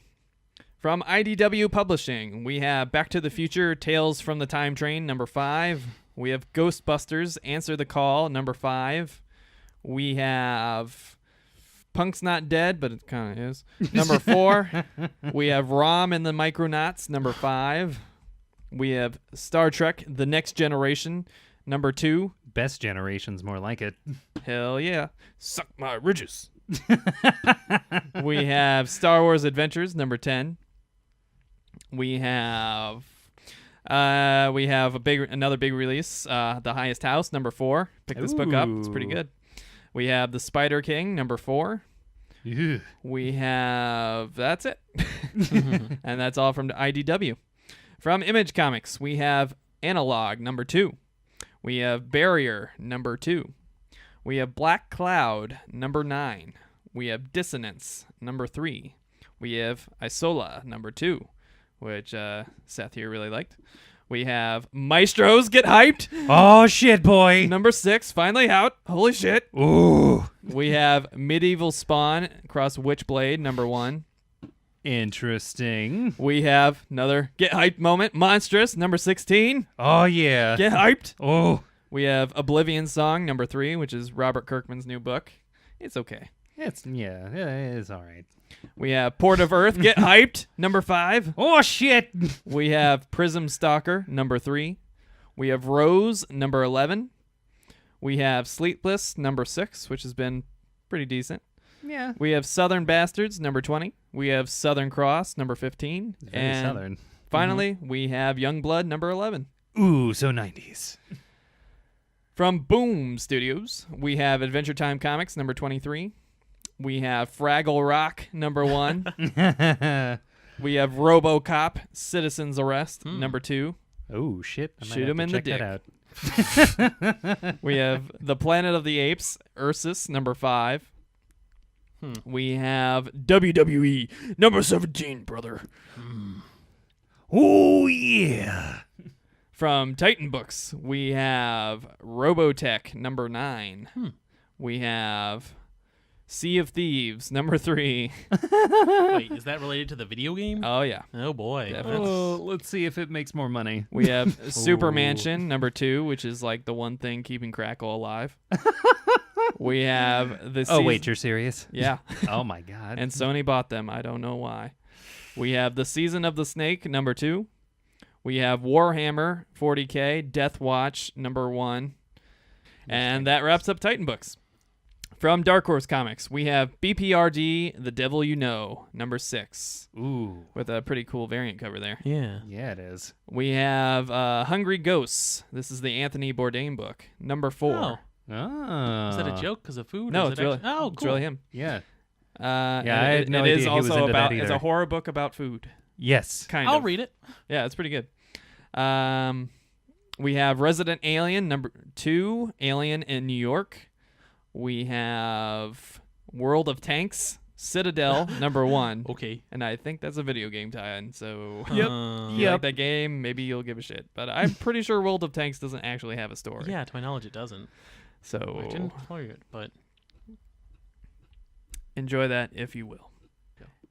From IDW Publishing, we have Back to the Future Tales from the Time Train number 5. We have Ghostbusters Answer the Call number 5. We have Punk's Not Dead, but it kind of is. Number 4. We have Rom and the Micronauts number 5. We have Star Trek The Next Generation number 2. Best generation's more like it. Hell yeah. Suck my ridges. We have Star Wars Adventures number 10. We have another big release, The Highest House number 4. Pick this book up. It's pretty Ooh. good. We have The Spider King number 4. Ew. We have that's it. And that's all from IDW. From Image Comics, we have Analog number 2. We have Barrier number 2. We have Black Cloud number 9. We have Dissonance number 3. We have Isola number 2, which Seth here really liked. We have Maestros Get Hyped Oh, shit, boy. number 6, finally out. Holy shit. Ooh. We have Medieval Spawn Cross Witchblade number 1. Interesting. We have another Get Hyped moment, Monstrous number 16. Oh, yeah. Get Hyped. Oh. We have Oblivion Song number 3, which is Robert Kirkman's new book. It's okay. It's all right. We have Port of Earth Get Hyped number 5. Oh, shit. We have Prism Stalker number 3. We have Rose number 11. We have Sleepless number 6, which has been pretty decent. Yeah. We have Southern Bastards number 20. We have Southern Cross number 15. Very and southern. finally, we have Youngblood number 11. Ooh, so 90s. From Boom Studios, we have Adventure Time Comics number 23. We have Fraggle Rock number 1. We have RoboCop Citizen's Arrest number 2. Oh, shit. I might Shoot have him to in the check that dick. out. We have The Planet of the Apes, Ursus, number 5. We have WWE, number 17, brother. Oh, yeah. From Titan Books, we have Robotech, number 9. We have Sea of Thieves, number 3. Wait, is that related to the video game? Oh, yeah. Oh, boy. Definitely. Oh, let's see if it makes more money. We have Super Ooh. Mansion, number 2, which is like the one thing keeping Crackle alive. We have the Oh, wait, you're serious? Yeah. Oh, my God. And Sony bought them. I don't know why. We have The Season of the Snake, number 2. We have Warhammer 40K, Death Watch, number 1. And that wraps up Titan Books. From Dark Horse Comics, we have BPRD, The Devil You Know, number 6. Ooh. With a pretty cool variant cover there. Yeah. Yeah, it is. We have Hungry Ghosts. This is the Anthony Bourdain book, number 4. Oh. Oh. Is that a joke because of food? No, or is it's it really, actually... Oh, it's cool. really him. Yeah. And I had no it idea is he was also into that about. It's either. a horror book about food. Yes. Kind I'll of. read it. Yeah, it's pretty good. We have Resident Alien number 2, Alien in New York. We have World of Tanks, Citadel number 1. Okay. And I think that's a video game tie-in. So Yep. if you like that game, maybe you'll give a shit. But I'm pretty sure World of Tanks doesn't actually have a story. Yeah, to my knowledge, it doesn't. So I didn't play it, but enjoy that if you will.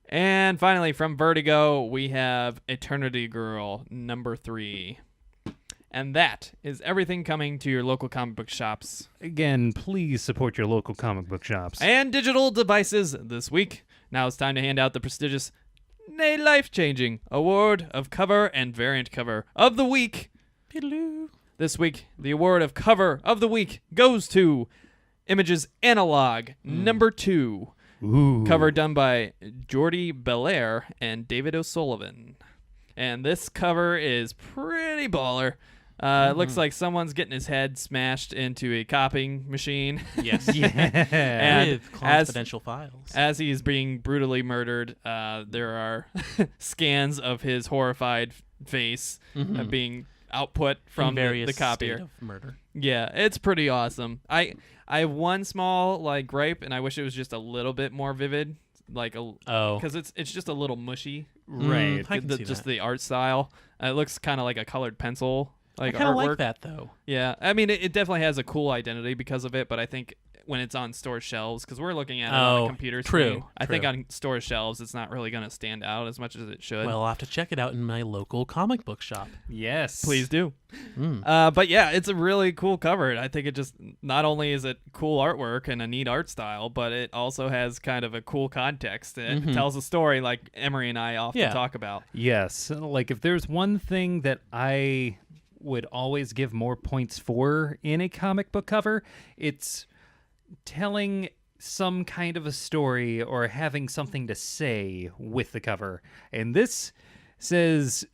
And finally, from Vertigo, we have Eternity Girl, number 3. And that is everything coming to your local comic book shops Again, please support your local comic book shops. and digital devices this week. Now it's time to hand out the prestigious, nay, life-changing award of cover and variant cover of the week. This week, the award of cover of the week goes to Images Analog, number 2. Ooh. Cover done by Jordi Belair and David O'Sullivan. And this cover is pretty baller. It looks like someone's getting his head smashed into a copying machine. yes. Yeah. And With confidential files. As he is being brutally murdered, there are scans of his horrified face being output from various the copier. state of murder. Yeah, it's pretty awesome. I have one small gripe, and I wish it was just a little bit more vivid, because it's just a little mushy. Right. I can see Just that. the art style. It looks kind of like a colored pencil, I like kind of artwork. like that though. Yeah, I mean it definitely has a cool identity because of it, but I think when it's on store shelves, because we're looking at it on a computer screen, I think on store shelves it's not really going to stand out as much as it should. Well, I'll have to check it out in my local comic book shop. Yes. Please do. But yeah, it's a really cool cover. I think it just not only is it cool artwork and a neat art style, but it also has kind of a cool context. It tells a story like Emery and I often talk about. Yes. Like, if there's one thing that I would always give more points for in a comic book cover, it's telling some kind of a story or having something to say with the cover. And this says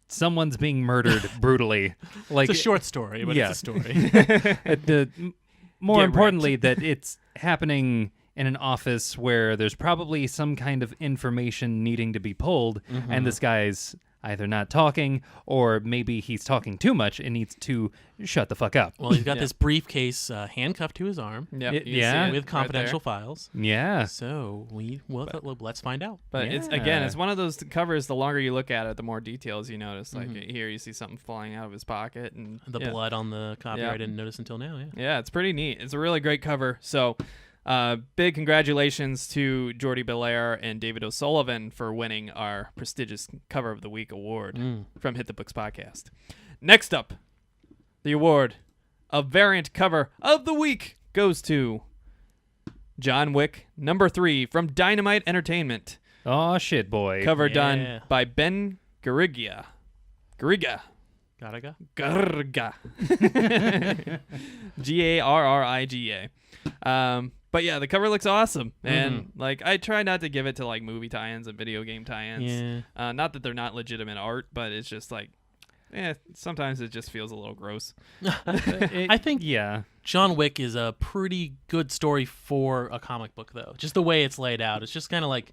someone's being murdered brutally. Like, It's a short story, but yeah. it's a story. More Get importantly, that it's happening in an office where there's probably some kind of information needing to be pulled, and this guy's either not talking or maybe he's talking too much and needs to shut the fuck up. Well, he's got this briefcase handcuffed to his arm Yep, It- you yeah. see it with right confidential there. files. Yeah. So let's find out. But Yeah. it's one of those covers. The longer you look at it, the more details you notice. Like here, you see something falling out of his pocket, and The yeah. blood on the copy Yeah. I didn't notice until now. Yeah. Yeah, it's pretty neat. It's a really great cover. So, big congratulations to Jordi Belair and David O'Sullivan for winning our prestigious Cover of the Week award from Hit the Books podcast. Next up, the award of Variant Cover of the Week goes to John Wick, number 3 from Dynamite Entertainment. Oh, shit, boy. Cover Yeah. done by Ben Garriga. Garriga. Gotta. Garriga. Garriga. But yeah, the cover looks awesome, and I try not to give it to movie tie-ins and video game tie-ins. Yeah. Not that they're not legitimate art, but it's just sometimes it just feels a little gross. I think Yeah. John Wick is a pretty good story for a comic book, though. Just the way it's laid out. It's just kind of like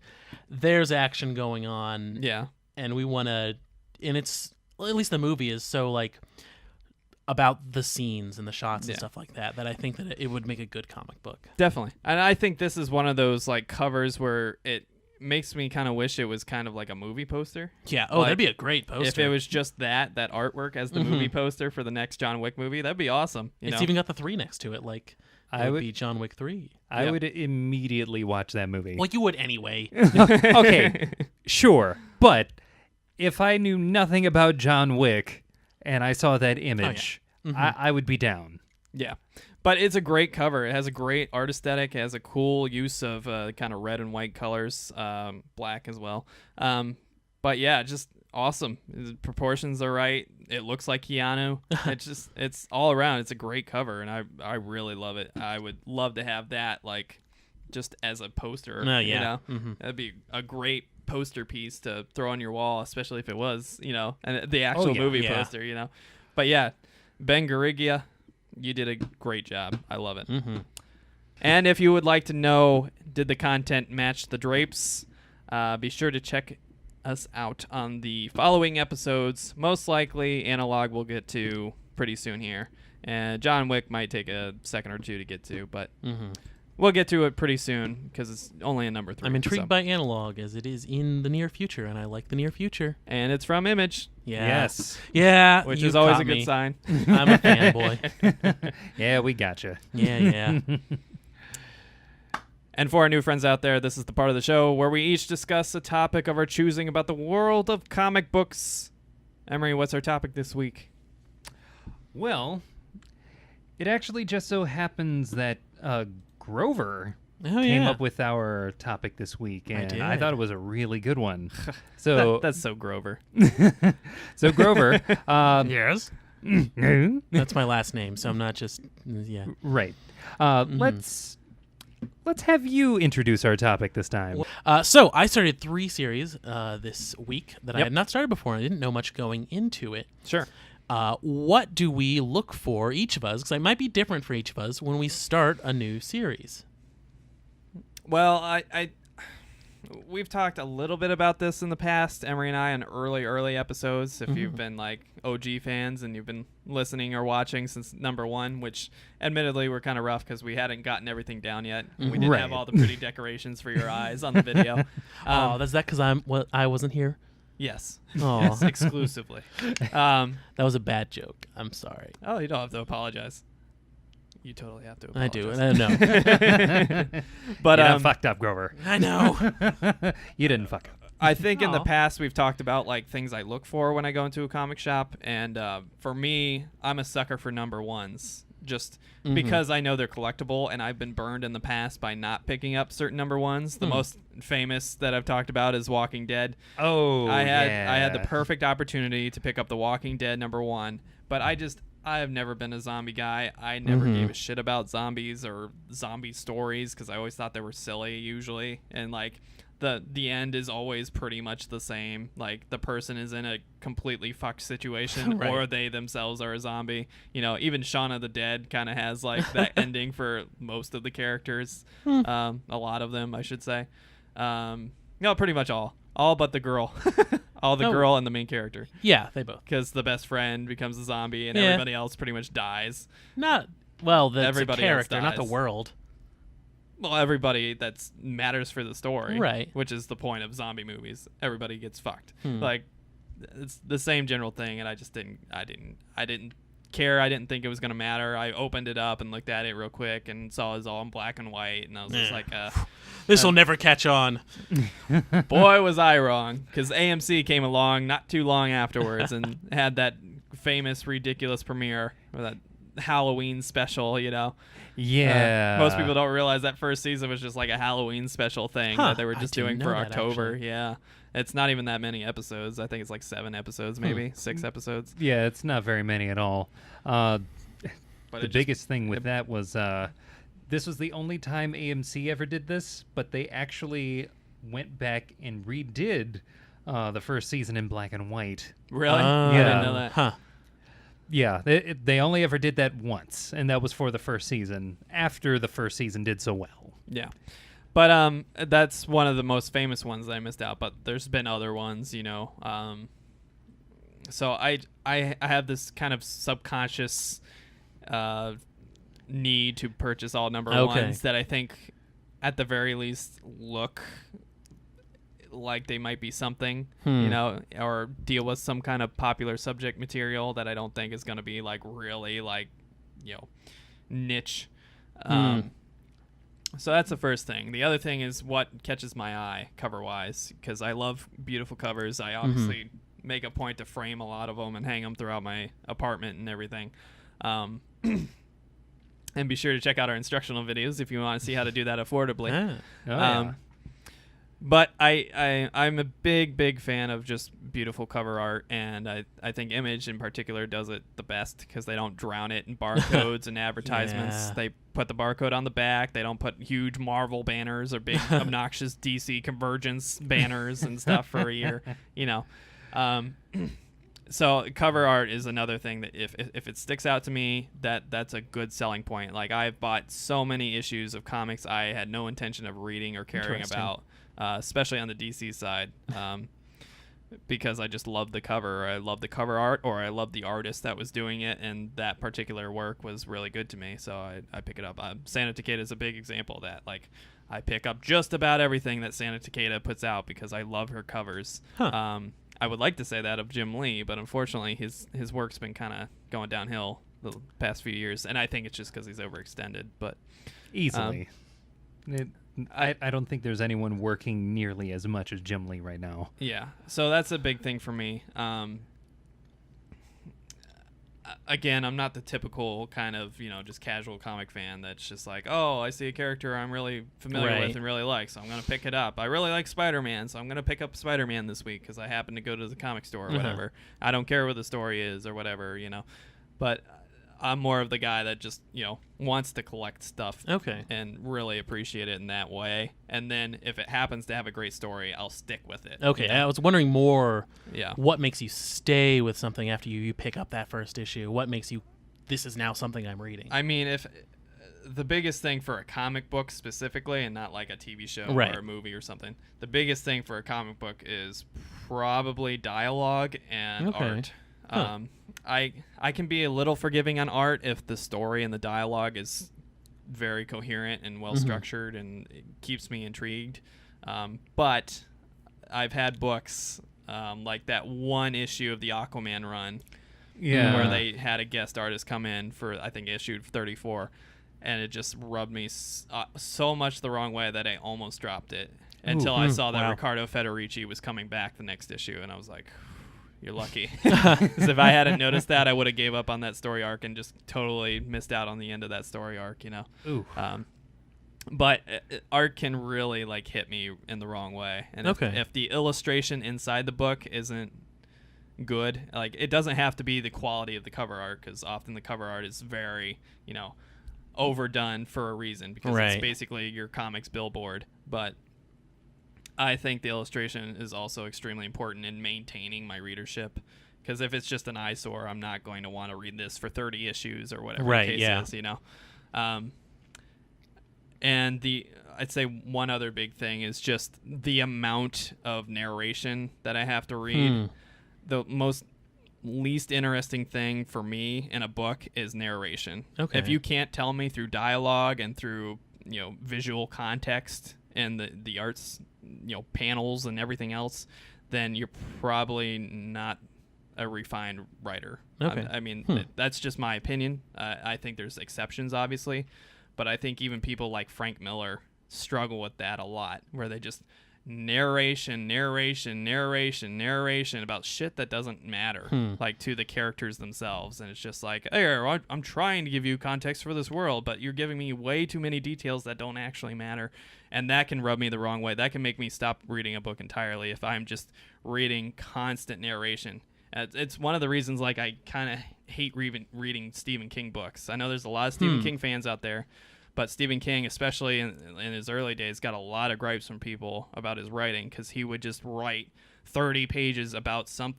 there's action going on, Yeah, and we want to, and it's, well, at least the movie is so about the scenes and the shots and Yeah. stuff like that I think that it would make a good comic book. Definitely. And I think this is one of those like covers where it makes me kind of wish it was kind of like a movie poster. Yeah. Oh, Like, that'd be a great poster. If it was just that artwork as the movie poster for the next John Wick movie, that'd be awesome. It's even got the 3 next to it. Like, it would be John Wick 3. I Yep. would immediately watch that movie. Well, you would anyway. Okay, sure. But if I knew nothing about John Wick and I saw that image, I would be down. Yeah. But it's a great cover. It has a great art aesthetic. It has a cool use of kind of red and white colors, black as well. But yeah, just awesome. The proportions are right. It looks like Keanu. It's all around. It's a great cover, and I really love it. I would love to have that like just as a poster. Oh, yeah. You know? That'd be a great poster piece to throw on your wall, especially if it was, and the actual movie poster, But yeah, Ben Garrigia, you did a great job. I love it. And if you would like to know, did the content match the drapes, be sure to check us out on the following episodes. Most likely, Analog will get to pretty soon here. And John Wick might take a second or two to get to, but we'll get to it pretty soon because it's only a number 3. I'm intrigued by Analog as it is in the near future, and I like the near future. And it's from Image. Yeah. Yes. Yeah. Which you is always caught a good me. sign. I'm a fanboy. Yeah, we gotcha. Yeah. And for our new friends out there, this is the part of the show where we each discuss a topic of our choosing about the world of comic books. Emery, what's our topic this week? Well, it actually just so happens that Grover came up with our topic this week, and did. I thought it was a really good one. So That's so Grover. so Grover, Yes. That's my last name, so I'm not just right. Let's have you introduce our topic this time. So I started 3 series this week that I Yep. had not started before. I didn't know much going into it. Sure. What do we look for, each of us, because it might be different for each of us, when we start a new series? Well, we've talked a little bit about this in the past, Emery and I, in early episodes. If you've been like OG fans and you've been listening or watching since number 1, which admittedly were kind of rough because we hadn't gotten everything down yet. We didn't have all the pretty decorations for your eyes on the video. Is that because I wasn't here? Yes. Oh, Yes, exclusively. that was a bad joke. I'm sorry. Oh, you don't have to apologize. You totally have to I apologize. do. I know. But You done fucked up, Grover. I know. You didn't fuck up. I think in the Aw. past we've talked about like things I look for when I go into a comic shop, and for me, I'm a sucker for number 1s. Just because I know they're collectible, and I've been burned in the past by not picking up certain number 1s. The most famous that I've talked about is Walking Dead. Oh, I had the perfect opportunity to pick up the Walking Dead number 1, but I have never been a zombie guy. I never gave a shit about zombies or zombie stories because I always thought they were silly usually, and like the end is always pretty much the same. Like the person is in a completely fucked situation Right. or they themselves are a zombie. Even Shaun of the Dead kind of has like that ending for most of the characters. A lot of them, I should say. No, pretty much all but the girl. All the girl and the main character. Yeah, they both. Because the best friend becomes a zombie and Yeah. everybody else pretty much dies. That's Everybody a else character, not the dies. world. Well, everybody that matters for the story, Right. Which is the point of zombie movies. Everybody gets fucked. Like it's the same general thing, and I didn't care. I didn't think it was gonna matter. I opened it up and looked at it real quick and saw it was all in black and white, and I was just like, This will never catch on. boy, was I wrong. Because AMC came along not too long afterwards and had that famous, ridiculous premiere or that Halloween special. Yeah. Most people don't realize that first season was just like a Halloween special thing that they were I just didn't doing know for that, October. actually. Yeah. It's not even that many episodes. I think it's like 7 episodes, maybe 6 episodes. Yeah, it's not very many at all. The But biggest thing with that was this was the only time AMC ever did this, but they actually went back and redid the first season in black and white. really? I Yeah. didn't know that. Huh. Yeah, they only ever did that once, and that was for the first season, after the first season did so well. Yeah. But that's one of the most famous ones that I missed out, but there's been other ones, So I have this kind of subconscious need to purchase all number ones that I think at the very least look like they might be something, you know, or deal with some kind of popular subject material that I don't think is going to be like really like, you know, niche. So that's the first thing. The other thing is what catches my eye cover wise, because I love beautiful covers. I obviously make a point to frame a lot of them and hang them throughout my apartment and everything. And be sure to check out our instructional videos if you want to see how to do that affordably. But I'm a big fan of just beautiful cover art, and I think Image in particular does it the best because they don't drown it in barcodes and advertisements. Yeah. They put the barcode on the back. They don't put huge Marvel banners or big obnoxious DC Convergence banners and stuff for a year, you know. So cover art is another thing that if it sticks out to me, that's a good selling point. Like I've bought so many issues of comics I had no intention of reading or caring about, especially on the DC side, because I just love the cover. Or I love the cover art, or I love the artist that was doing it, and that particular work was really good to me. So I pick it up. Santa Takeda is a big example of that. Like I pick up just about everything that Santa Takeda puts out because I love her covers. I would like to say that of Jim Lee, but unfortunately his work's been kind of going downhill the past few years, and I think it's just because he's overextended. But Easily. I don't think there's anyone working nearly as much as Jim Lee right now. Yeah, so that's a big thing for me. Again, I'm not the typical kind of, you know, just casual comic fan that's just like, oh, I see a character I'm really familiar with and really like, so I'm going to pick it up. I really like Spider-Man, so I'm going to pick up Spider-Man this week because I happen to go to the comic store or whatever. I don't care what the story is or whatever, you know. But I'm more of the guy that just, you know, wants to collect stuff and really appreciate it in that way. And then if it happens to have a great story, I'll stick with it. Okay, you know? I was wondering more Yeah. what makes you stay with something after you pick up that first issue? What makes you, this is now something I'm reading? I mean, if the biggest thing for a comic book specifically, and not like a TV show or a movie or something, the biggest thing for a comic book is probably dialogue and art. I can be a little forgiving on art if the story and the dialogue is very coherent and well structured and it keeps me intrigued. But I've had books like that one issue of the Aquaman run where they had a guest artist come in for, I think, issue 34, and it just rubbed me so much the wrong way that I almost dropped it until I saw that Riccardo Federici was coming back the next issue, and I was like, you're lucky. Because if I hadn't noticed that, I would have gave up on that story arc and just totally missed out on the end of that story arc, you know. But art can really like hit me in the wrong way. And if the illustration inside the book isn't good, like it doesn't have to be the quality of the cover art, because often the cover art is very, you know, overdone for a reason, because it's basically your comics billboard. But I think the illustration is also extremely important in maintaining my readership, because if it's just an eyesore, I'm not going to want to read this for 30 issues or whatever the case is, you know. And I'd say one other big thing is just the amount of narration that I have to read. The most least interesting thing for me in a book is narration. If you can't tell me through dialogue and through, you know, visual context and the arts, you know, panels and everything else, then you're probably not a refined writer. I mean, that's just my opinion. I think there's exceptions, obviously, but I think even people like Frank Miller struggle with that a lot, where they just narration about shit that doesn't matter, like to the characters themselves. And it's just like, hey, I'm trying to give you context for this world, but you're giving me way too many details that don't actually matter. And that can rub me the wrong way. That can make me stop reading a book entirely if I'm just reading constant narration. It's one of the reasons, like, I kind of hate reading Stephen King books. I know there's a lot of Stephen King fans out there, but Stephen King, especially in his early days, got a lot of gripes from people about his writing, because he would just write 30 pages about some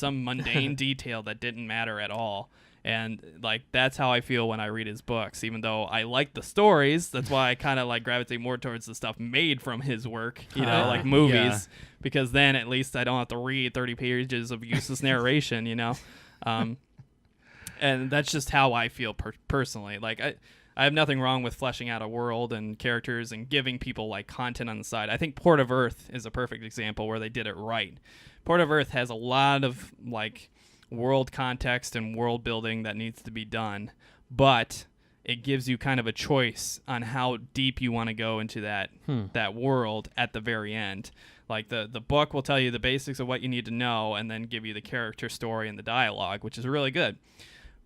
mundane detail that didn't matter at all. And like that's how I feel when I read his books. Even though I like the stories, that's why I kind of like gravitate more towards the stuff made from his work, like movies, because then at least I don't have to read 30 pages of useless narration, and that's just how I feel personally. Like I have nothing wrong with fleshing out a world and characters and giving people like content on the side. I think Port of Earth is a perfect example where they did it right. Port of Earth has a lot of like world context and world building that needs to be done, but it gives you kind of a choice on how deep you want to go into that world at the very end. Like the book will tell you the basics of what you need to know and then give you the character story and the dialogue, which is really good.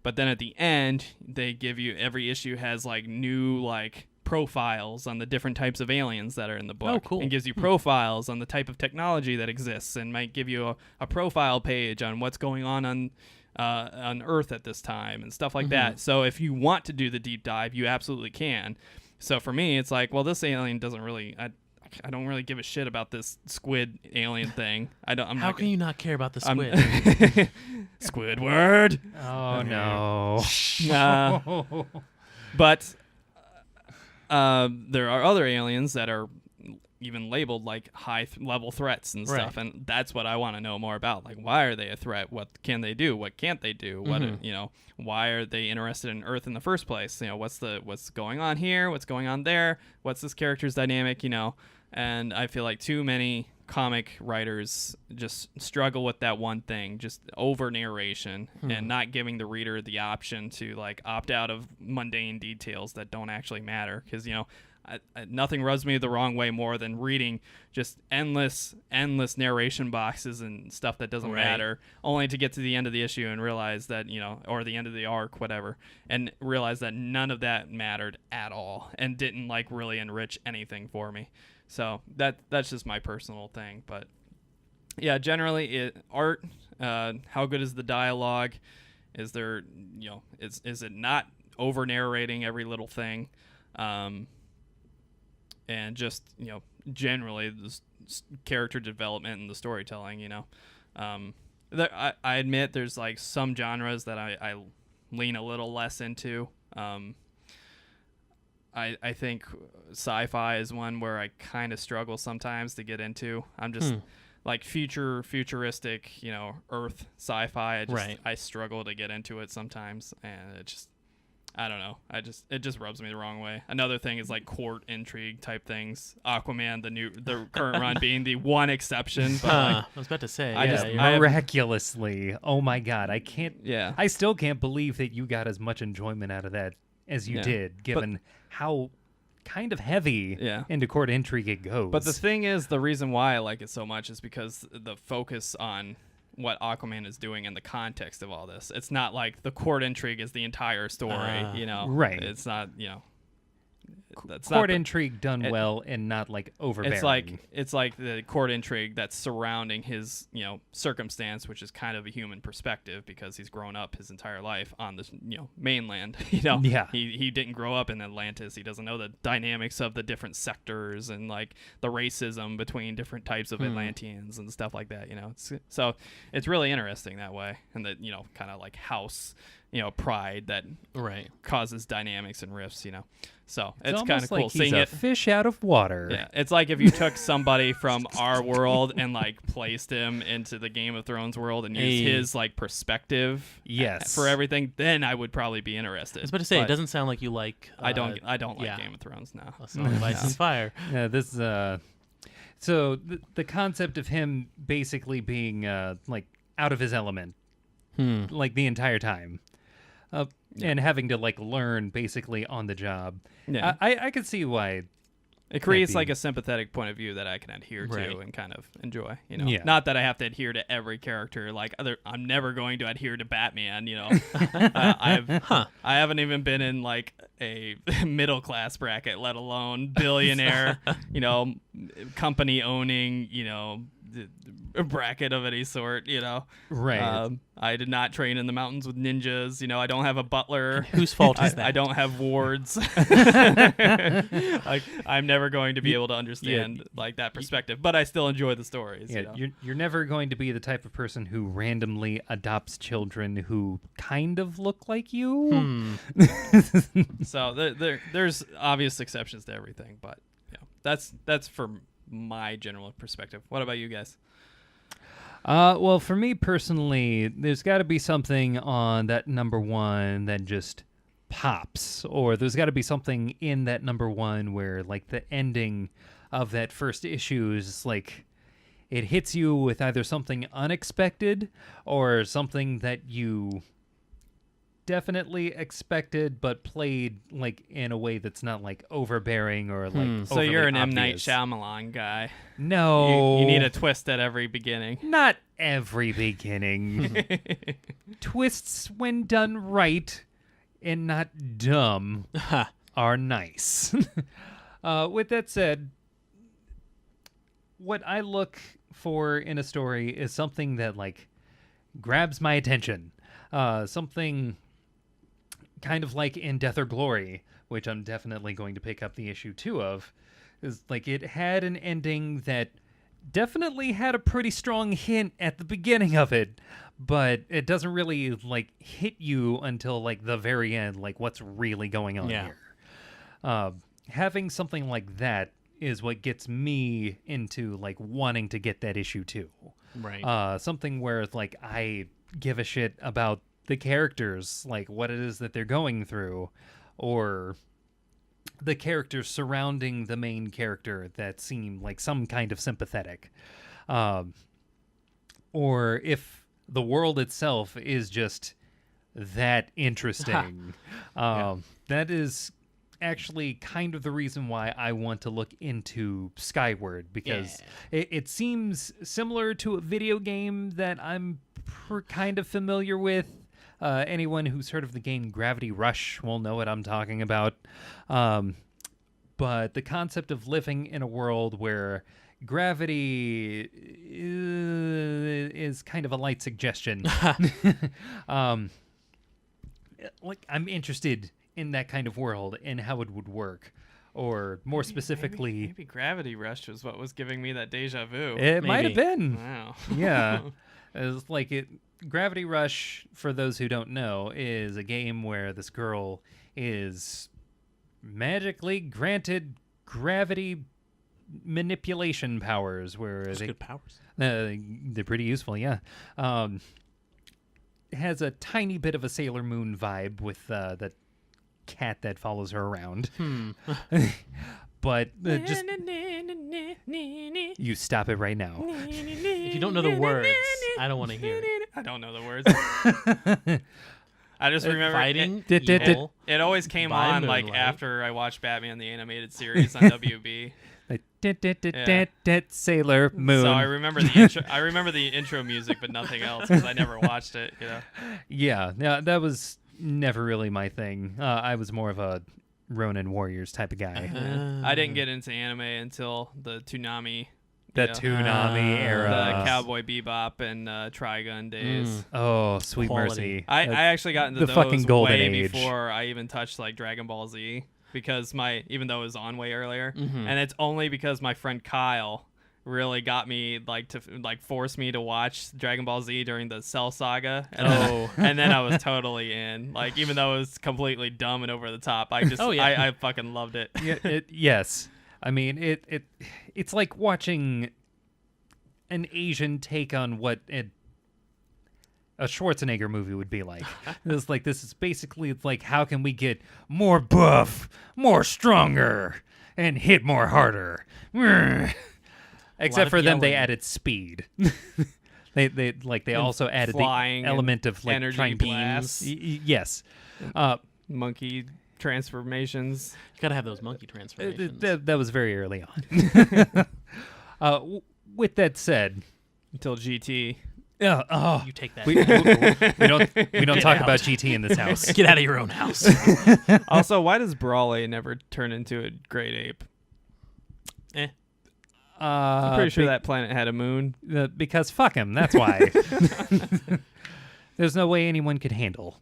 But then at the end, they give you, every issue has like new like profiles on the different types of aliens that are in the book. Oh, cool. And gives you profiles on the type of technology that exists, and might give you a profile page on what's going on Earth at this time and stuff like that. So if you want to do the deep dive, you absolutely can. So for me, it's like, well, this alien doesn't really, I don't really give a shit about this squid alien thing. How can you not care about the squid? Squidward. Oh no. But there are other aliens that are even labeled like high-level threats and stuff, and that's what I want to know more about. Like, why are they a threat? What can they do? What can't they do? What why are they interested in Earth in the first place? What's going on here? What's going on there? What's this character's dynamic? And I feel like too many comic writers just struggle with that one thing, just over narration and not giving the reader the option to like opt out of mundane details that don't actually matter. Because nothing rubs me the wrong way more than reading just endless narration boxes and stuff that doesn't matter, only to get to the end of the issue and realize that or the end of the arc, whatever, and realize that none of that mattered at all and didn't like really enrich anything for me. So that's just my personal thing. But yeah, generally art, how good is the dialogue? Is there, is it not over narrating every little thing? And just, generally the character development and the storytelling, I admit there's like some genres that I lean a little less into. I think sci-fi is one where I kind of struggle sometimes to get into. I'm just like futuristic, Earth sci-fi. I struggle to get into it sometimes, and it just, I don't know. It just rubs me the wrong way. Another thing is like court intrigue type things. Aquaman, the current run being the one exception. But I was about to say, miraculously. Oh my God, I can't. Yeah. I still can't believe that you got as much enjoyment out of that as you did, given how kind of heavy into court intrigue it goes. But the thing is, the reason why I like it so much is because the focus on what Aquaman is doing in the context of all this. It's not like the court intrigue is the entire story, Right. It's not, that's court not intrigue done well and not like overbearing. It's like the court intrigue that's surrounding his, circumstance, which is kind of a human perspective because he's grown up his entire life on this, mainland. Yeah. He didn't grow up in Atlantis. He doesn't know the dynamics of the different sectors and like the racism between different types of Atlanteans and stuff like that. So it's really interesting that way, and that kind of like house, pride that causes dynamics and rifts. So it's kind of cool like seeing he's a fish out of water. Yeah, it's like if you took somebody from our world and like placed him into the Game of Thrones world and used his like perspective for everything, then I would probably be interested. I was about to say, it doesn't sound like you like. I don't like Game of Thrones now. That's not Ice and Fire. Yeah, this so the concept of him basically being like out of his element, like the entire time. And having to like learn basically on the job. Yeah. I could see why. It creates like a sympathetic point of view that I can adhere to and kind of enjoy. Not that I have to adhere to every character. Like I'm never going to adhere to Batman. I haven't even been in like a middle class bracket, let alone billionaire. Company owning. bracket of any sort, Right. I did not train in the mountains with ninjas. I don't have a butler. Whose fault is that? I don't have wards. I'm never going to be able to understand like that perspective, but I still enjoy the stories. Yeah, you're never going to be the type of person who randomly adopts children who kind of look like you. So there's obvious exceptions to everything, but that's for my general perspective. What about you guys? Well, for me personally, there's got to be something on that number one that just pops, or there's got to be something in that number one where, like, the ending of that first issue is like it hits you with either something unexpected or something that you definitely expected but played like in a way that's not like overbearing or like So you're an overly M. Night obvious. Shyamalan guy. No, You need a twist at every beginning. not every beginning. Twists when done right and not dumb are nice. With that said, what I look for in a story is something that like grabs my attention. Something kind of like in Death or Glory, which I'm definitely going to pick up the issue 2 of, is like it had an ending that definitely had a pretty strong hint at the beginning of it, but it doesn't really like hit you until like the very end, like what's really going on here. Having something like that is what gets me into like wanting to get that issue 2. Right. Something where like I give a shit about the characters, like what it is that they're going through, or the characters surrounding the main character that seem like some kind of sympathetic. Or if the world itself is just that interesting. That is actually kind of the reason why I want to look into Skyward, because it seems similar to a video game that I'm kind of familiar with. Anyone who's heard of the game Gravity Rush will know what I'm talking about. But the concept of living in a world where gravity is kind of a light suggestion. Like I'm interested in that kind of world and how it would work. Or more specifically... Maybe Gravity Rush was what was giving me that deja vu. It might have been. Wow. Yeah. It's like Gravity Rush, for those who don't know, is a game where this girl is magically granted gravity manipulation powers. Where Those they good powers. they're pretty useful, yeah. It has a tiny bit of a Sailor Moon vibe with the cat that follows her around. But just you stop it right now. If you don't know the words, I don't want to hear it. I don't know the words. I just remember Fighting It- evil. it always came by on like moonlight. after I watched Batman the Animated Series on WB. Like, Sailor Moon. So I remember the intro. I remember the intro music, but nothing else because I never watched it. Yeah, that was never really my thing. I was more of a Ronin Warriors type of guy. I didn't get into anime until the Toonami. The Toonami era. The Cowboy Bebop and Trigun days. Oh, sweet Quality. mercy. I actually got into the those fucking golden way age. before I even touched like Dragon Ball Z, because even though it was on way earlier, and it's only because my friend Kyle really got me to force me to watch Dragon Ball Z during the Cell Saga, and then I was totally in. Like, even though it was completely dumb and over the top, I just I fucking loved it. Yeah, yes. I mean, it's like watching an Asian take on what a Schwarzenegger movie would be like. This is basically like, how can we get more buff, more stronger, and hit more harder? Except for them, they added speed. they also added the flying element of like energy trying blasts. Yes. Monkey transformations. You gotta have those monkey transformations. That was very early on. With that said, Until GT. You take that. we don't talk out. about GT in this house. Get out of your own house. Also, why does Brawley never turn into a great ape? I'm pretty sure that planet had a moon. Because fuck him, that's why. There's no way anyone could handle.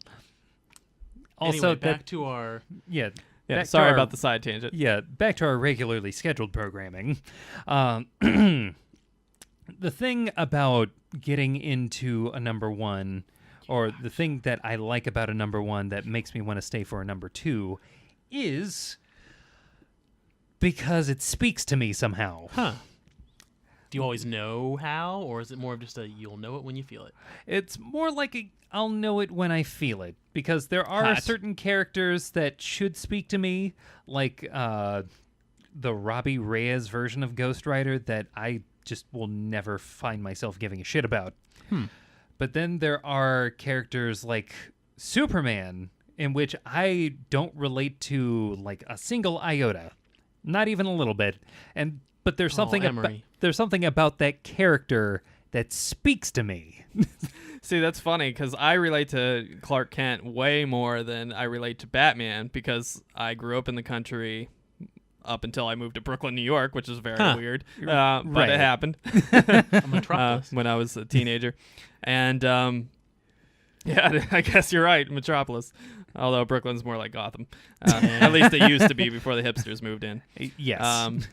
Also, anyway, back to our... Yeah. Yeah, sorry about the side tangent. Yeah, back to our regularly scheduled programming. The thing about getting into a number one, or the thing that I like about a number one that makes me want to stay for a number two, is because it speaks to me somehow. Huh. Do you always know how, or is it more of just a you'll know it when you feel it? It's more like I'll know it when I feel it, because there are certain characters that should speak to me, like the Robbie Reyes version of Ghost Rider that I just will never find myself giving a shit about. But then there are characters like Superman, in which I don't relate to like a single iota, not even a little bit. But there's something there's something about that character that speaks to me. See, that's funny because I relate to Clark Kent way more than I relate to Batman, because I grew up in the country up until I moved to Brooklyn, New York, which is very weird. But it happened when I was a teenager. And yeah, I guess you're right, Metropolis. Although Brooklyn's more like Gotham. At least it used to be before the hipsters moved in. Yes.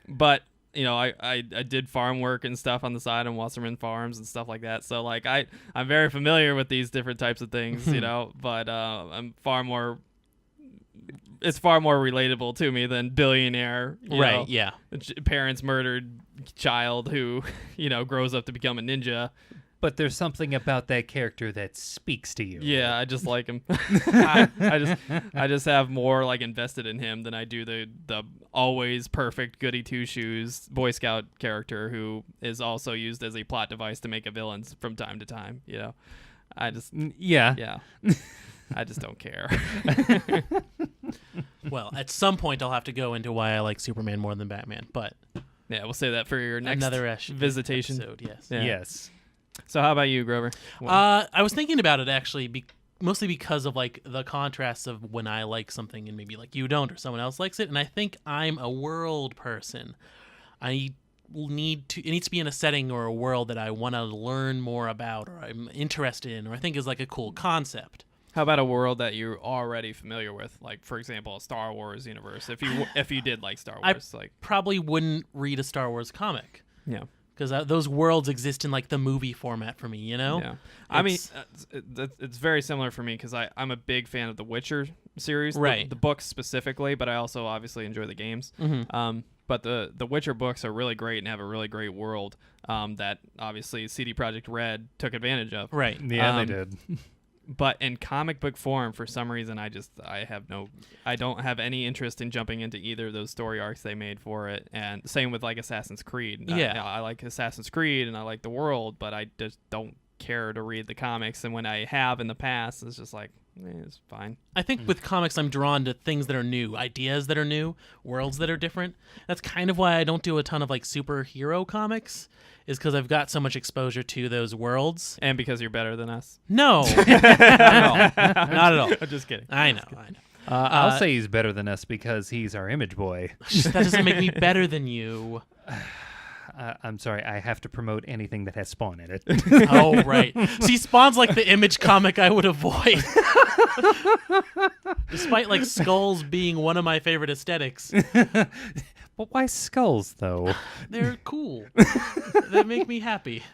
But you know, I did farm work and stuff on the side on Wasserman Farms and stuff like that. So like I'm very familiar with these different types of things, you know, but I'm far more, it's far more relatable to me than billionaire, you know, yeah. Parents murdered child who, you know, grows up to become a ninja. But there's something about that character that speaks to you. Yeah, I just like him. I just have more like invested in him than I do the always perfect goody two shoes Boy Scout character who is also used as a plot device to make a villain from time to time. You know, I just yeah. I just don't care. Well, at some point I'll have to go into why I like Superman more than Batman, but yeah, we'll say that for your next visitation episode. Yes. Yeah. Yes. So how about you, Grover? I was thinking about it actually, mostly because of like the contrasts of when I like something and maybe like you don't or someone else likes it, and I think I'm a world person. It needs to be in a setting or a world that I want to learn more about, or I'm interested in, or I think is like a cool concept. How about a world that you're already familiar with, like for example, a Star Wars universe? If you did like Star Wars, I probably wouldn't read a Star Wars comic. Yeah. Because those worlds exist in like the movie format for me, you know? Yeah. I mean, it's very similar for me because I'm a big fan of the Witcher series, right? The books specifically, but I also obviously enjoy the games. Mm-hmm. But the Witcher books are really great and have a really great world that obviously CD Projekt Red took advantage of. Right. Yeah, they did. But in comic book form, for some reason, I don't have any interest in jumping into either of those story arcs they made for it. And same with like Assassin's Creed. Yeah. I like Assassin's Creed and I like the world, but I just don't care to read the comics. And when I have in the past, it's just like, it's fine. I think with comics, I'm drawn to things that are new, ideas that are new, worlds that are different. That's kind of why I don't do a ton of like superhero comics, is because I've got so much exposure to those worlds. And because you're better than us. No. Not at all. Not at all. I'm just kidding. I know. I'll say he's better than us because he's our image boy. That doesn't make me better than you. I'm sorry, I have to promote anything that has Spawn in it. Oh, right. See, Spawn's like the Image comic I would avoid. Despite like skulls being one of my favorite aesthetics. But why skulls, though? They're cool. They make me happy.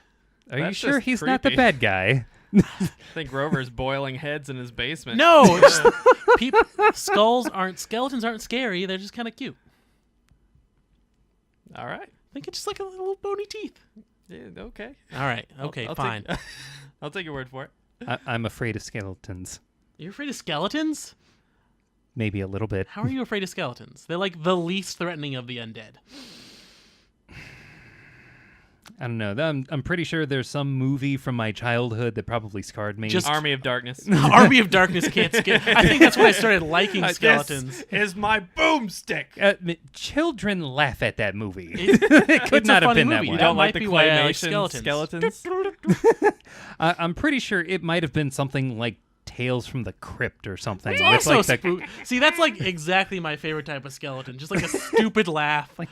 Are you That's sure just he's not the creepy. bad guy? I think Grover's boiling heads in his basement. No, skeletons aren't scary. They're just kind of cute. All right. I think it's just like a little bony teeth. Yeah, okay. All right. Okay, I'll fine. I'll take your word for it. I'm afraid of skeletons. You're afraid of skeletons? Maybe a little bit. How are you afraid of skeletons? They're like the least threatening of the undead. I don't know. I'm pretty sure there's some movie from my childhood that probably scarred me. Just- Army of Darkness. Army of Darkness can't scare. I think that's when I started liking skeletons. This is my boomstick. Children laugh at that movie. It could it's not a have funny been that movie. way. You don't might like the be why I like claymation skeletons? I'm pretty sure it might have been something like Tales from the Crypt or something. It's with, also like, the- See, that's like exactly my favorite type of skeleton. Just like a stupid laugh, like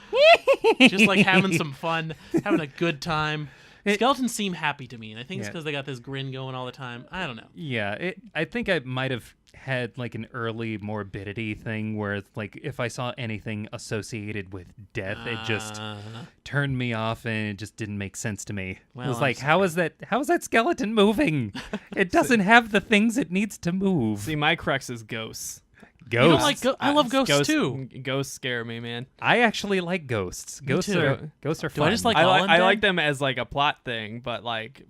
just like having some fun, having a good time. Skeletons seem happy to me, and I think it's because they got this grin going all the time. I don't know. Yeah, I think I might have had like an early morbidity thing where like if I saw anything associated with death, it just turned me off and it just didn't make sense to me. It Well, was I'm like, how is that skeleton moving? It doesn't have the things it needs to move. See, my crux is ghosts. Ghosts. You don't like I love ghosts too. Ghosts scare me, man. I actually like ghosts. Ghosts too. are Do fun. I just like I all I undead? like them as like a plot thing, but like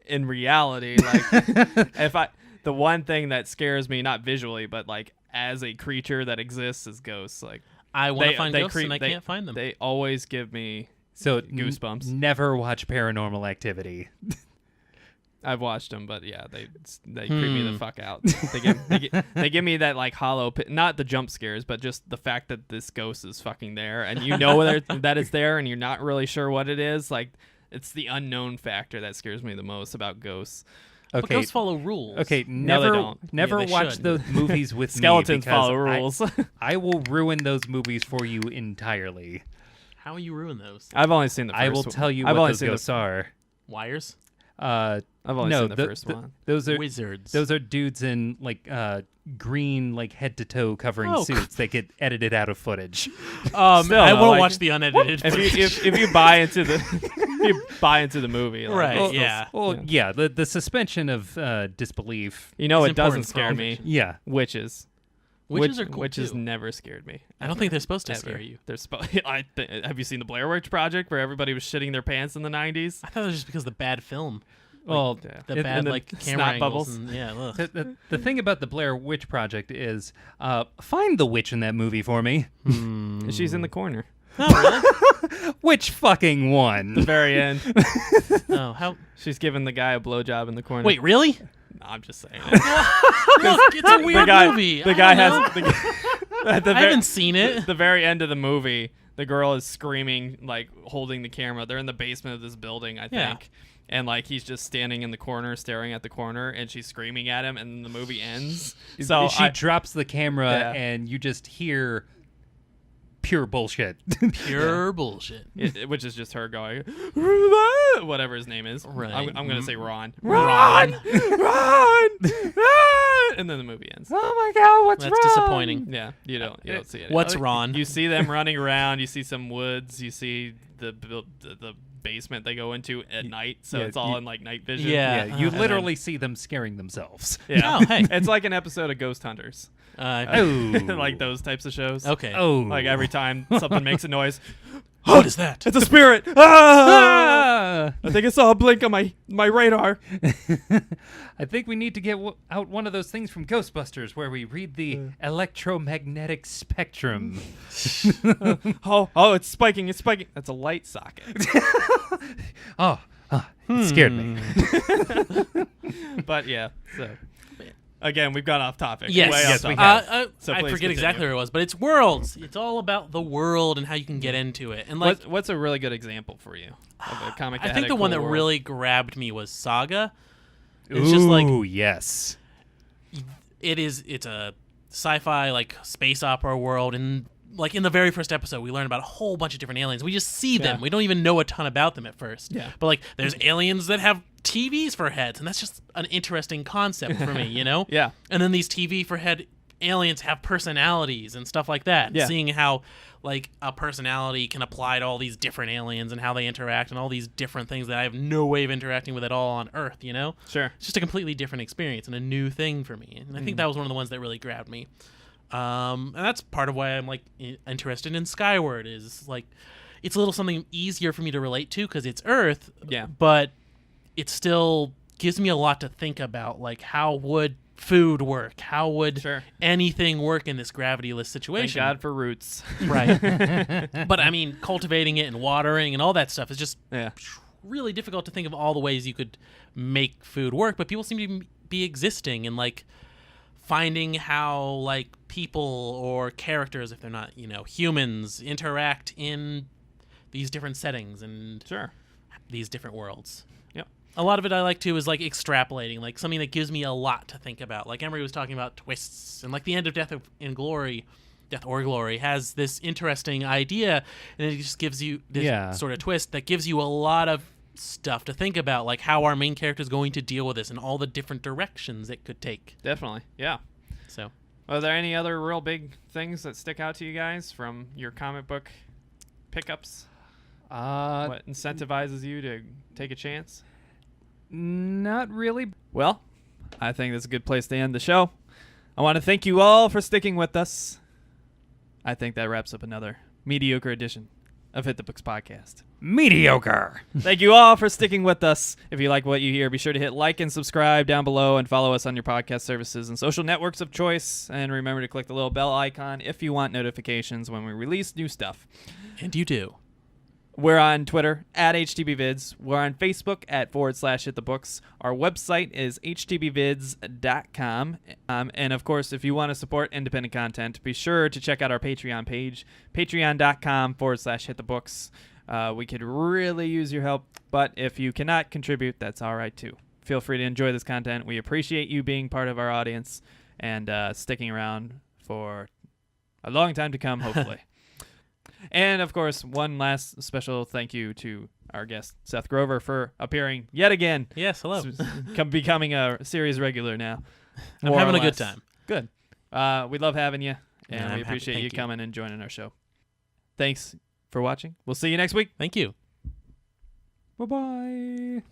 in reality, like the one thing that scares me, not visually, but like as a creature that exists, is ghosts. Like I want to find they ghosts and I can't find them. They always give me so goosebumps. Never watch Paranormal Activity. I've watched them, but yeah, they creep me the fuck out. They give me that like hollow, not the jump scares, but just the fact that this ghost is fucking there, and you know that it's there, and you're not really sure what it is. Like it's the unknown factor that scares me the most about ghosts. But Okay. ghosts follow rules. Okay, No, they don't. never Yeah, they watch should. those movies with Skeletons me because follow rules. I will ruin those movies for you entirely. How will you ruin those? I've only seen the first I will one. tell you I've what only those seen ghosts are. Wires? I've only No, seen the first one. those are Wizards. those are dudes in like green like head to toe covering Oh, suits. They get edited out of footage. Still, I though, won't like, watch the unedited. if you buy into the you buy into the movie, like, Right, it's- yeah. Well, yeah, the suspension of disbelief. You know, It's it doesn't important for scare all me. fiction. Yeah. Witches. Witches are cool Witches too. never scared me. I don't think they're supposed to Ever. scare you. They're have you seen the Blair Witch Project where everybody was shitting their pants in the 90s? I thought it was just because of the bad film. Well, Yeah. The it- bad and the like camera snot angles. bubbles. And, yeah, ugh. the thing about the Blair Witch Project is find the witch in that movie for me. She's in the corner. Oh, really? Which fucking The one? very end. Oh, how? She's giving the guy a blowjob in the corner. Wait, really? No, I'm just saying. It's a weird the guy, movie. The I guy don't has. know. At the I haven't seen it. The very end of the movie, the girl is screaming, like holding the camera. They're in the basement of this building, I Yeah. think. And like he's just standing in the corner, staring at the corner, and she's screaming at him, and the movie ends. So she drops the camera Yeah. and you just hear pure bullshit. Pure bullshit. which is just her going, whatever his name is. Right. I'm gonna say Ron. Ron. Ron, and then the movie ends. Oh my god, what's That's disappointing. Yeah, you don't see it. What's Ron? You see them running around. You see some woods. You see the basement they go into at night. So Yeah, it's all you- in like night vision. Yeah. Yeah, you And literally see them scaring themselves. Yeah. Oh, hey. It's like an episode of Ghost Hunters. Oh. Like those types of shows. Okay. Oh. Like every time something makes a noise, What is that? it's a spirit. Ah! I think I saw a blink on my radar. I think we need to get out one of those things from Ghostbusters where we read the electromagnetic spectrum. Oh, it's spiking. It's spiking. That's a light socket. It scared me. But yeah, so again, we've gone off topic. Yes. Way off Yes, we topic. have. So I please forget exactly continue. where it was, but it's worlds. It's all about the world and how you can get into it. And like, What's a really good example for you of a comic? I that think had the a one cool that world? really grabbed me was Saga. It's Ooh, just like yes. it's a sci-fi like space opera world, and like in the very first episode we learn about a whole bunch of different aliens. We just see them. Yeah. We don't even know a ton about them at first. Yeah. But like there's aliens that have TVs for heads, and that's just an interesting concept for me, you know? Yeah. And then these TV for head aliens have personalities and stuff like that. Yeah. Seeing how like a personality can apply to all these different aliens and how they interact and all these different things that I have no way of interacting with at all on Earth, you know? Sure. It's just a completely different experience and a new thing for me. And I think that was one of the ones that really grabbed me. And that's part of why I'm like interested in Skyward, is like it's a little something easier for me to relate to because it's Earth. Yeah. But it still gives me a lot to think about, like how would food work? How would Sure. anything work in this gravityless Thank situation? God for roots. Right. But I mean, cultivating it and watering and all that stuff is just Yeah. really difficult to think of all the ways you could make food work, but people seem to be existing and like finding how like people or characters, if they're not, you know, humans, interact in these different settings. And Sure. these different worlds. Yep. A lot of it I like too is like extrapolating, like something that gives me a lot to think about. Like Emery was talking about twists, and like the end of Death or Glory has this interesting idea, and it just gives you this sort of twist that gives you a lot of stuff to think about, like how our main character is going to deal with this and all the different directions it could take. Definitely, yeah. So, are there any other real big things that stick out to you guys from your comic book pickups? What incentivizes you to take a chance? Not really. Well, I think that's a good place to end the show. I want to thank you all for sticking with us. I think that wraps up another mediocre edition of Hit the Books Podcast. Mediocre. Thank you all for sticking with us. If you like what you hear, be sure to hit like and subscribe down below and follow us on your podcast services and social networks of choice. And remember to click the little bell icon if you want notifications when we release new stuff. and you do. We're on Twitter at HTBvids. We're on Facebook at /HitTheBooks. Our website is htbvids.com. And, of course, if you want to support independent content, be sure to check out our Patreon page, patreon.com/HitTheBooks. We could really use your help, but if you cannot contribute, that's all right, too. Feel free to enjoy this content. We appreciate you being part of our audience and sticking around for a long time to come, hopefully. And, of course, one last special thank you to our guest, Seth Grover, for appearing yet again. Yes, hello. Becoming a series regular now. I'm having a good time. Good. We love having you, and we I'm appreciate happy. you Thank you. coming and joining our show. Thanks for watching. We'll see you next week. Thank you. Bye-bye.